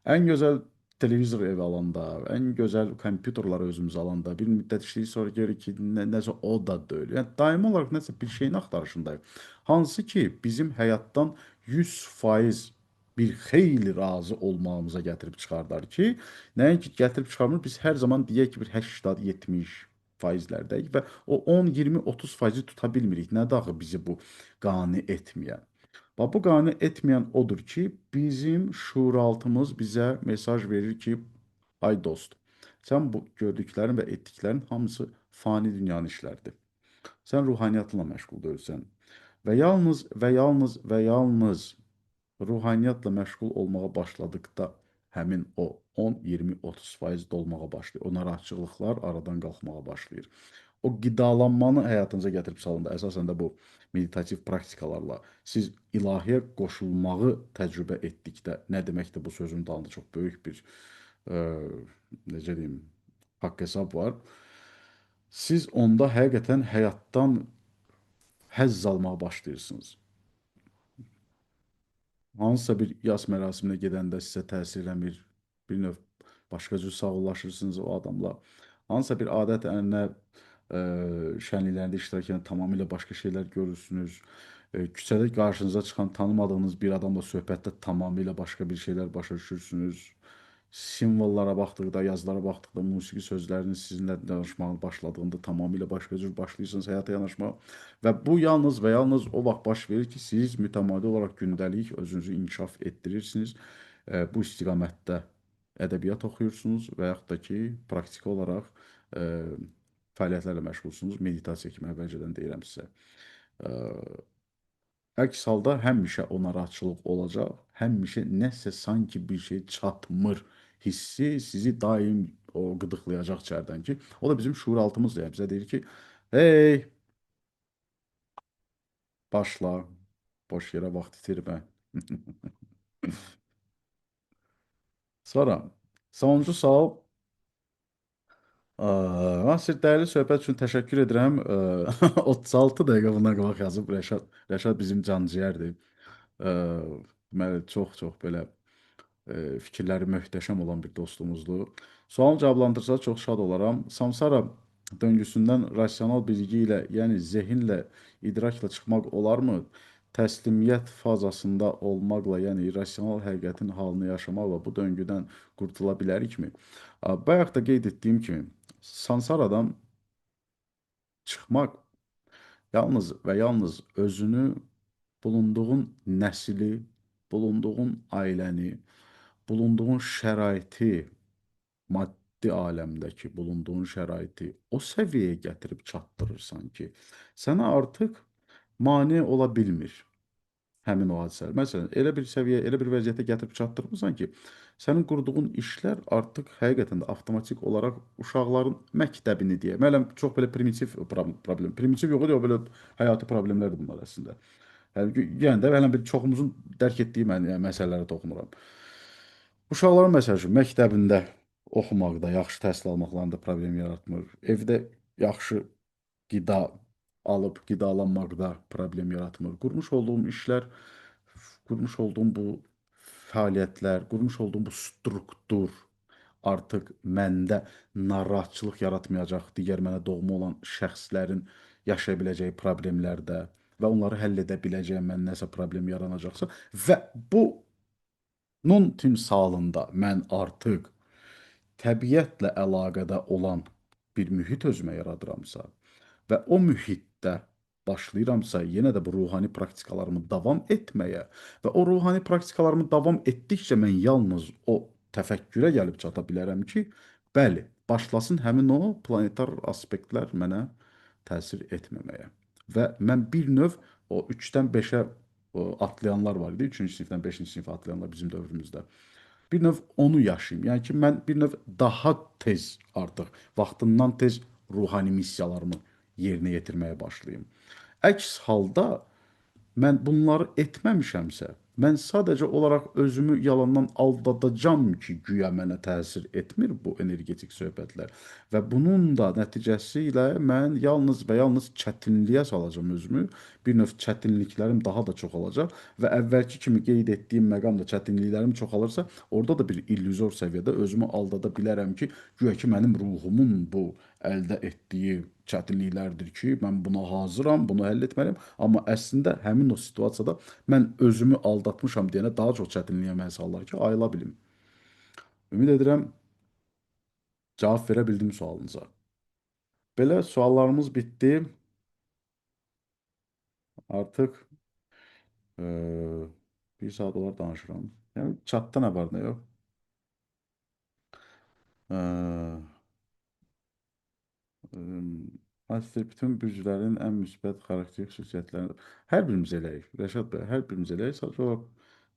Ən gözəl televizor ev alanda, ən gözəl kompüterləri özümüz alanda, bir müddət işləyir, sonra görürük ki, nəsə o da deyil. Yəni daimi olaraq nəsə bir şeyin axtarışındayıq. Hansı ki, bizim həyatdan 100% bir xeyli razı olmağımıza gətirib çıxardar ki, nəinki gətirib çıxarmır, biz hər zaman deyək ki, bir 80-70 faizlərdəyik və o 10, 20, 30 faizi tuta bilmirik. Nədir axı bizi bu qane etməyən? Bax, bu qane etməyən odur ki, bizim şuuraltımız bizə mesaj verir ki, ay dost, sən bu gördüklərin və etdiklərin hamısı fani dünyanın işləridir. Sən ruhaniyyatla məşğul deyilsən. Və yalnız və yalnız və yalnız ruhaniyyatla məşğul olmağa başladıqda həmin o 10, 20, 30% dolmağa başlayır. O narahatçılıqlar aradan qalxmağa başlayır. O qidalanmanı həyatınıza gətirib salında, əsasən də bu meditativ praktikalarla siz ilahiyə qoşulmağı təcrübə etdikdə, nə deməkdir bu sözün dalında çox böyük bir necə deyim, haqq hesab var. Siz onda həqiqətən həyatdan həzz almağa başlayırsınız. Hansısa bir yas mərasiminə gedəndə sizə təsir eləmir, bir növ başqa cür sağollaşırsınız o adamla. Hansısa bir adət-ənənə şənliklərində iştirak edən tamamilə başqa şeylər görürsünüz. Küçədə qarşınıza çıxan tanımadığınız bir adamla söhbətdə tamamilə başqa bir şeylər başa düşürsünüz. Simvollara baxdıqda, yazılara baxdıqda, musiqi sözlərinin sizinlə danışmağa başladığında tamamilə başqa cür başlayırsınız həyata yanaşmağa və bu yalnız və yalnız o vaxt baş verir ki, siz mütəmadi olaraq gündəlik özünüzü inkişaf etdirirsiniz. Bu istiqamətdə ədəbiyyat oxuyursunuz və yaxud da ki, praktiki olaraq fəaliyyətlərlə məşğulsunuz. Meditasiya kimi əvvəlcədən deyirəm sizə. Əks halda həmişə o narahatçılıq olacaq, həmişə nəsə sanki bir şey çatmır hissi sizi daim o qıdıqlayacaq içərdən ki, o da bizim şuuraltımız deyir. Bizə deyir ki, hey, başla, boş yerə vaxt itirmə. Sonra Sonuncu sual. Nasir, dəyərli söhbət üçün təşəkkür edirəm. 36 dəqiqə buna qabaq yazıb Rəşad. Rəşad bizim canciyərdir. Deməli, çox-çox belə fikirləri möhtəşəm olan bir dostumuzdur. Sualını cavablandırsa çox şad olaram. Samsara döngüsündən rasional bilgi ilə, yəni zehinlə, idrakla çıxmaq olarmı? Təslimiyyət fazasında olmaqla, yəni rasional həqiqətin halını yaşamaqla bu döngüdən qurtula bilərikmi? Bayaq da qeyd etdiyim kimi, Sansaradan çıxmaq yalnız və yalnız özünü bulunduğun nəsli, bulunduğun ailəni, bulunduğun şəraiti, maddi aləmdəki bulunduğun şəraiti o səviyyəyə gətirib çatdırırsan ki, sənə artıq mane ola bilmir həmin o hadisələr. Məsələn, elə bir səviyyə, elə bir vəziyyətə gətirib çatdırmısan ki, sənin qurduğun işlər artıq həqiqətən də avtomatik olaraq uşaqların məktəbini deyə. Mənəm çox belə primitiv problem. Primitiv yox idi, o belə həyati problemlərdir bunlar əslində. Hələ yenə də hələ bir çoxumuzun dərk etdiyi məsələlərə toxunuram. Uşaqların məsəl üçün məktəbində oxumaqda, yaxşı təhsil almaqlarında problem yaratmır. Evdə yaxşı qida alıb qidalanmaqda problem yaratmır. Qurmuş olduğum işlər, qurmuş olduğum bu fəaliyyətlər, qurmuş olduğum bu struktur artıq məndə narahatçılıq yaratmayacaq, digər mənə doğma olan şəxslərin yaşaya biləcəyi problemlərdə və onları həll edə biləcəyəm mən nəsə problem yaranacaqsa və bunun timsalında mən artıq təbiətlə əlaqədə olan bir mühit özümə yaradıramsa və o mühitdə başlayıramsa yenə də bu ruhani praktikalarımı davam etməyə və o ruhani praktikalarımı davam etdikcə mən yalnız o təfəkkürə gəlib çata bilərəm ki, bəli, başlasın həmin o planetar aspektlər mənə təsir etməməyə. Və mən bir növ o 3-dən 5-ə atlayanlar var idi. 3-cü sinifdən 5-ci sinifə atlayanlar bizim dövrümüzdə. Bir növ onu yaşayım. Yəni ki, mən bir növ daha tez artıq vaxtından tez ruhani missiyalarımı yerinə yetirməyə başlayım. Əks halda mən bunları etməmişəmsə, mən sadəcə olaraq özümü yalandan aldadacam ki, güya mənə təsir etmir bu energetik söhbətlər. Və bunun da nəticəsi ilə mən yalnız və yalnız çətinliyə salacağam özümü. Bir növ çətinliklərim daha da çoxalacaq və əvvəlki kimi qeyd etdiyim məqamda çətinliklərim çoxalırsa, orada da bir illüzor səviyyədə özümü aldada bilərəm ki, güya ki mənim ruhumun bu əldə etdiyi çətinliklərdir ki, mən buna hazıram, bunu həll etməliyəm, amma əslində həmin o situasiyada mən özümü aldatmışam deyənə daha çox çətinliyə məni sallar ki, ayıla bilim. Ümid edirəm cavab verə bildim sualınıza. Belə suallarımız bitdi. Artıq bir saat olar danışıram. Yəni chatda nə var, nə yox? Master bütün bürclərin ən müsbət xarakter xüsusiyyətlərini hər birimiz eləyik. Rəşad bəy, hər birimiz eləyik. Sadəcə olaraq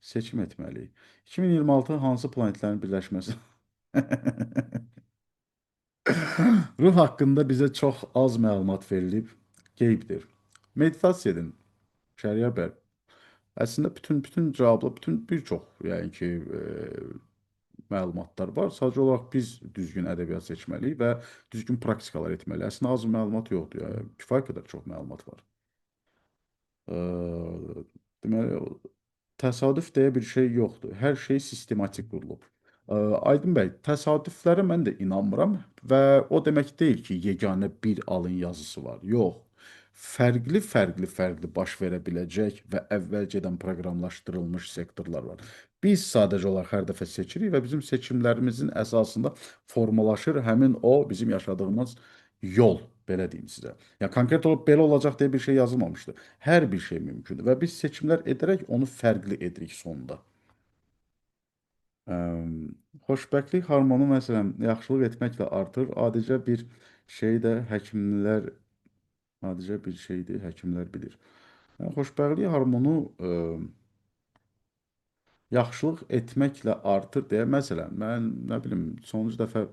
seçim etməliyik. 2026 hansı planetlərin birləşməsi? Ruh haqqında bizə çox az məlumat verilib, qeybdir. Meditasiya edin. Şəriyə bəy. Əslində bütün cavablar, bütün bir çox, yəni ki, məlumatlar var. Sadəcə olaraq biz düzgün ədəbiyyat seçməliyik və düzgün praktikalar etməliyik. Əslində az məlumat yoxdur, yəni kifayət qədər çox məlumat var. Deməli, təsadüf deyə bir şey yoxdur. Hər şey sistematik qurulub. Aydın bəy, təsadüflərə mən də inanmıram və o demək deyil ki, yeganə bir alın yazısı var. Yox. Fərqli baş verə biləcək və əvvəlcədən proqramlaşdırılmış sektorlar var. Biz sadəcə olaraq hər dəfə seçirik və bizim seçimlərimizin əsasında formalaşır həmin o bizim yaşadığımız yol, belə deyim sizə. Yəni konkret olaraq belə olacaq deyə bir şey yazılmamışdı. Hər bir şey mümkündür və biz seçimlər edərək onu fərqli edirik sonda. Xoşbəxtlik hormonu məsələn yaxşılıq etməklə artır. Adicə bir şey də həkimlər adicə bir şeydir, həkimlər bilir. Yəni, xoşbəxtlik hormonu yaxşılıq etməklə artır deyə məsələn mən nə bilim sonuncu dəfə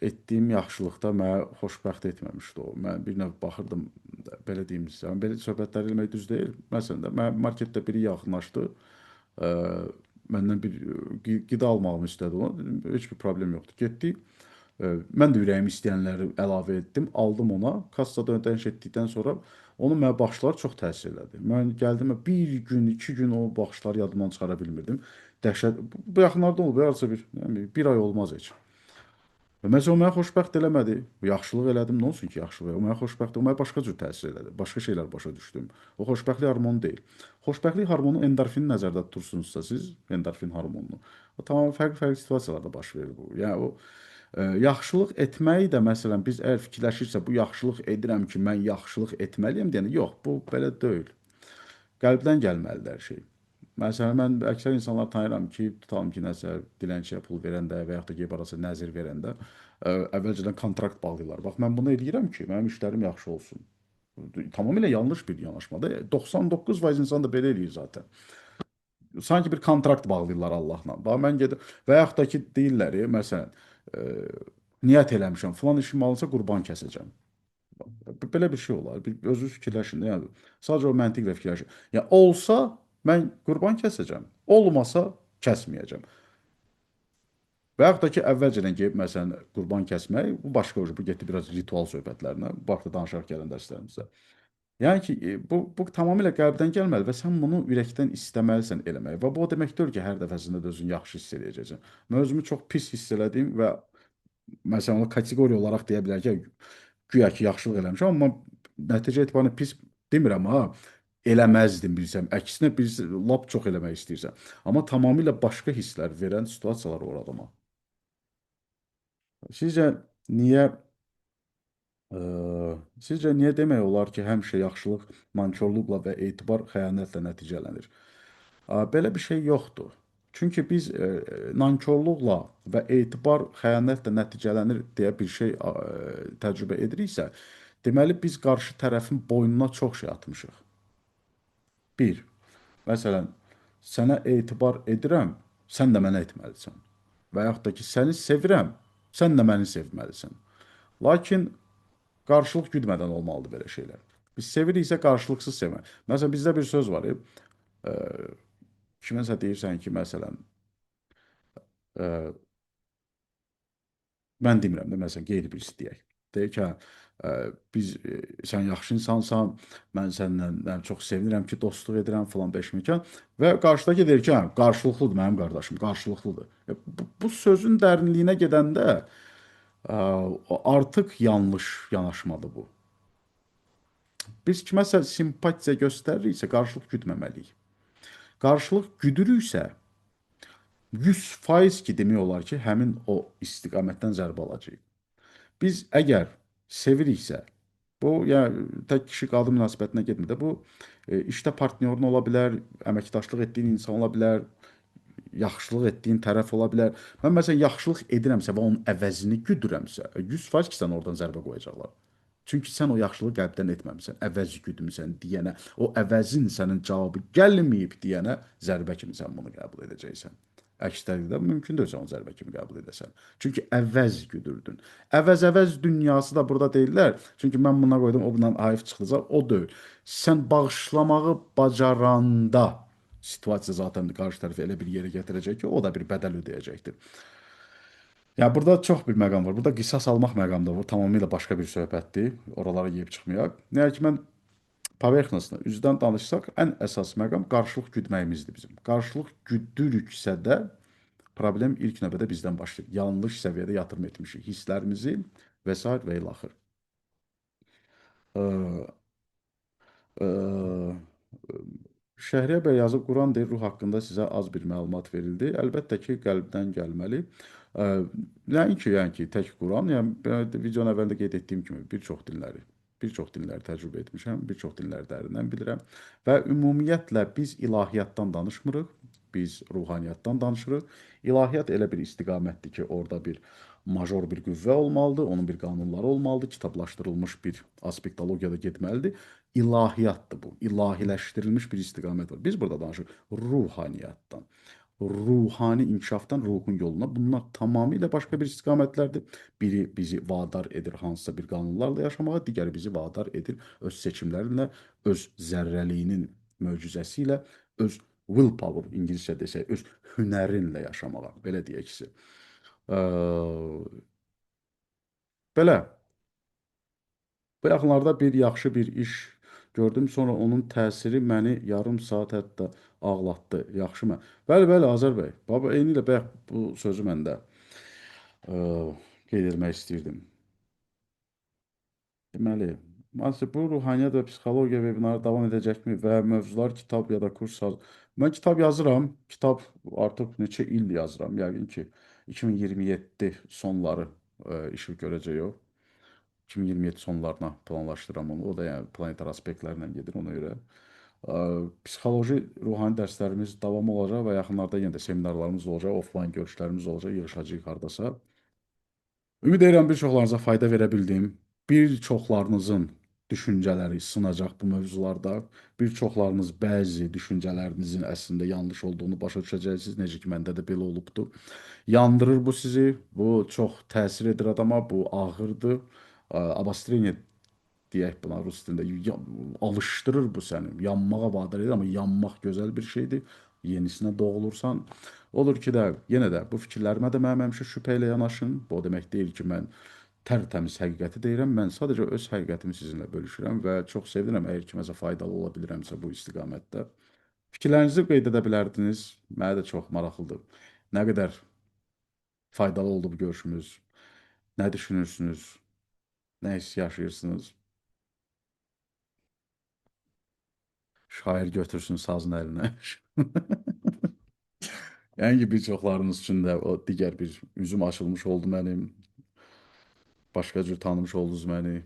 etdiyim yaxşılıqda mənə xoşbəxt etməmişdi o. Mən bir növ baxırdım, belə deyim sizə, belə söhbətlər eləmək düz deyil. Məsələn də, mən marketdə biri yaxınlaşdı, məndən bir qida almağımı istədi o. Dedim, heç bir problem yoxdur. Getdik. Mən də ürəyim istəyənləri əlavə etdim, aldım ona. Kassada ödəniş etdikdən sonra onun mənə baxışları çox təsir elədi. Mən gəldim, bir gün, 2 gün o baxışları yadımdan çıxara bilmirdim. Dəhşət. Bu yaxınlarda olub, yarısı bir ay olmaz heç. Və məsələn, o mənə xoşbəxt eləmədi. Yaxşılıq elədim, nə olsun ki, yaxşılıq. O mənə xoşbəxt, o mənə başqa cür təsir elədi. Başqa şeylər başa düşdüm. O xoşbəxtlik hormonu deyil. Xoşbəxtlik hormonu endorfini nəzərdə tutursunuzsa siz, endorfin hormonunu. O tamamilə fərqli-fərqli situasiyalarda baş verir bu. Yəni o yaxşılıq etməyi də məsələn biz əgər fikirləşirsə bu yaxşılıq edirəm ki, mən yaxşılıq etməliyəm deyəndə yox, bu belə deyil. Qəlbdən gəlməlidir hər şey. Məsələn, mən əksər insanlar tanıyıram ki, tutalım ki, nəsə dilənçiyə pul verəndə və yaxud da ki, barəsə nəzir verəndə əvvəlcədən kontrakt bağlayırlar. Bax, mən bunu eləyirəm ki, mənim işlərim yaxşı olsun. Tamamilə yanlış bir yanaşmadır. 99% insan da belə eləyir zaten. Sanki bir kontrakt bağlayırlar Allahla. Bax, mən gedim və yaxud da ki, deyirlər, məsələn, e, niyyət eləmişəm, falan işim alınsa qurban kəsəcəm. Belə bir şey olar. Özünüz fikirləşin. Yəni sadəcə o məntiqlə fikirləşin. Yəni olsa mən qurban kəsəcəm. Olmasa kəsməyəcəm. Və yaxud da ki, əvvəlcədən gedib məsələn qurban kəsmək, bu başqa bu getdi biraz ritual söhbətlərinə. Bu haqda danışarıq gələn dərslərimizdə. Yəni ki, bu tamamilə qəlbdən gəlməli və sən bunu ürəkdən istəməlisən eləmək. Və bu o demək deyil ki, hər dəfəsində də özünü yaxşı hiss edəcəksən. Mən özümü çox pis hiss elədim və məsələn onu kateqoriya olaraq deyə bilər ki, güya ki, yaxşılıq eləmişəm, amma nəticə etibarı pis demirəm ha. Eləməzdim bilsəm. Əksinə biz lap çox eləmək istəyirsən. Amma tamamilə başqa hisslər verən situasiyalar var adama. Sizcə niyə sizcə niyə demək olar ki, həmişə yaxşılıq nankorluqla və etibar xəyanətlə nəticələnir? Belə bir şey yoxdur. Çünki biz nankorluqla və etibar xəyanətlə nəticələnir deyə bir şey təcrübə ediriksə, deməli biz qarşı tərəfin boynuna çox şey atmışıq. Bir, məsələn, sənə etibar edirəm, sən də mənə etməlisən. Və yaxud da ki, səni sevirəm, sən də məni sevməlisən. Lakin qarşılıq güdmədən olmalıdır belə şeylər. Biz seviriksə qarşılıqsız sevmək. Məsələn, bizdə bir söz var. Kiməsə deyirsən ki, məsələn, mən demirəm də, məsələn, qeyri birisi deyək. Deyək ki, biz sən yaxşı insansan, mən səndən çox sevinirəm ki, dostluq edirəm falan beşməkan və qarşıdakı deyir ki, hə, qarşılıqlıdır mənim qardaşım, qarşılıqlıdır. Bu sözün dərinliyinə gedəndə artıq yanlış yanaşmadır bu. Biz kiməsə simpatiya göstəririksə qarşılıq güdməməliyik. Qarşılıq güdürüksə 100% ki, demək olar ki, həmin o istiqamətdən zərbə alacağıq. Biz əgər seviriksə, bu yəni tək kişi qadın münasibətinə getmir də, bu işdə partnyorun ola bilər, əməkdaşlıq etdiyin insan ola bilər, yaxşılıq etdiyin tərəf ola bilər. Mən məsələn yaxşılıq edirəmsə və onun əvəzini güdürəmsə, 100% ki, sən oradan zərbə qoyacaqlar. Çünki sən o yaxşılığı qəlbdən etməmisən, əvəz güdmüsən deyənə, o əvəzin sənin cavabı gəlməyib deyənə zərbə kimi sən bunu qəbul edəcəksən. Əks təqdirdə mümkün deyil sən onu zərbə kimi qəbul edəsən. Çünki əvəz güdürdün. Əvəz-əvəz dünyası da burada deyirlər. Çünki mən buna qoydum, o bundan ayıb çıxacaq, o deyil. Sən bağışlamağı bacaranda situasiya zaten qarşı tərəfi elə bir yerə gətirəcək ki, o da bir bədəl ödəyəcəkdir. Ya burada çox bir məqam var. Burada qisas almaq məqamı da var. Tamamilə başqa bir söhbətdir. Oralara yeyib çıxmayaq. Yəni ki, mən poverxnosunu üzdən danışsaq, ən əsas məqam qarşılıq güdməyimizdir bizim. Qarşılıq güdürüksə də problem ilk növbədə bizdən başlayır. Yanlış səviyyədə yatırım etmişik hisslərimizi və s. və ilaxır. Ə, ə, Şəhriyə bəy yazıb, Quran deyir, ruh haqqında sizə az bir məlumat verildi. Əlbəttə ki, qəlbdən gəlməli. Ə, yəni ki, tək Quran, yəni videonun əvvəlində qeyd etdiyim kimi bir çox dilləri təcrübə etmişəm, bir çox dilləri dərindən bilirəm və ümumiyyətlə biz ilahiyyatdan danışmırıq, biz ruhaniyyatdan danışırıq. İlahiyyat elə bir istiqamətdir ki, orada bir major bir qüvvə olmalıdır, onun bir qanunları olmalıdır, kitablaşdırılmış bir aspektologiyada getməlidir. İlahiyyatdır bu, ilahiləşdirilmiş bir istiqamət var. Biz burada danışırıq ruhaniyyatdan. Ruhani inkişafdan ruhun yoluna. Bunlar tamamilə başqa bir istiqamətlərdir. Biri bizi vadar edir hansısa bir qanunlarla yaşamağa, digəri bizi vadar edir öz seçimlərinlə, öz zərrəliyinin möcüzəsi ilə, öz willpower ingiliscə desək, öz hünərinlə yaşamağa, belə deyək ki. Ə, belə bu yaxınlarda bir yaxşı bir iş gördüm, sonra onun təsiri məni yarım saat hətta ağlatdı. Yaxşı mı? Bəli, bəli, Azər bəy. Baba, eynilə bayaq bu sözü mən də ə, qeyd etmək istəyirdim. Deməli, maalesef bu ruhaniyyət və psixologiya vebinarı davam edəcəkmi və mövzular kitab ya da kurs mən kitab yazıram. Kitab artıq neçə il yazıram. Yəqin ki 2027 sonları işıq görəcək o. 2027 sonlarına planlaşdırıram onu. O da yəni planetar aspektlərlə gedir ona görə. Psixoloji, ruhani dərslərimiz davam olacaq və yaxınlarda yenə də seminarlarımız olacaq, offline görüşlərimiz olacaq, yığışacağıq hardasa. Ümid edirəm bir çoxlarınıza fayda verə bildim. Bir çoxlarınızın düşüncələri sınacaq bu mövzularda. Bir çoxlarınız bəzi düşüncələrinizin əslində yanlış olduğunu başa düşəcəksiniz. Necə ki, məndə də belə olubdu. Yandırır bu sizi. Bu çox təsir edir adama. Bu ağırdır. Abastreniya deyək buna rus dilində alışdırır bu səni. Yanmağa vadar edir, amma yanmaq gözəl bir şeydir. Yenisinə doğulursan. Olur ki də yenə də bu fikirlərimə də mənim həmişə şübhə ilə yanaşın. Bu o demək deyil ki, mən tərtəmiz həqiqəti deyirəm. Mən sadəcə öz həqiqətimi sizinlə bölüşürəm və çox sevinirəm əgər kiməsə faydalı ola bilirəmsə bu istiqamətdə. Fikirlərinizi qeyd edə bilərdiniz. Mənə də çox maraqlıdır. Nə qədər faydalı oldu bu görüşümüz? Nə düşünürsünüz? Nə hiss yaşayırsınız? Şair götürsün sazın əlinə. Yəni ki, bir çoxlarınız üçün də o digər bir üzüm açılmış oldu mənim. Başqa cür tanımış oldunuz məni.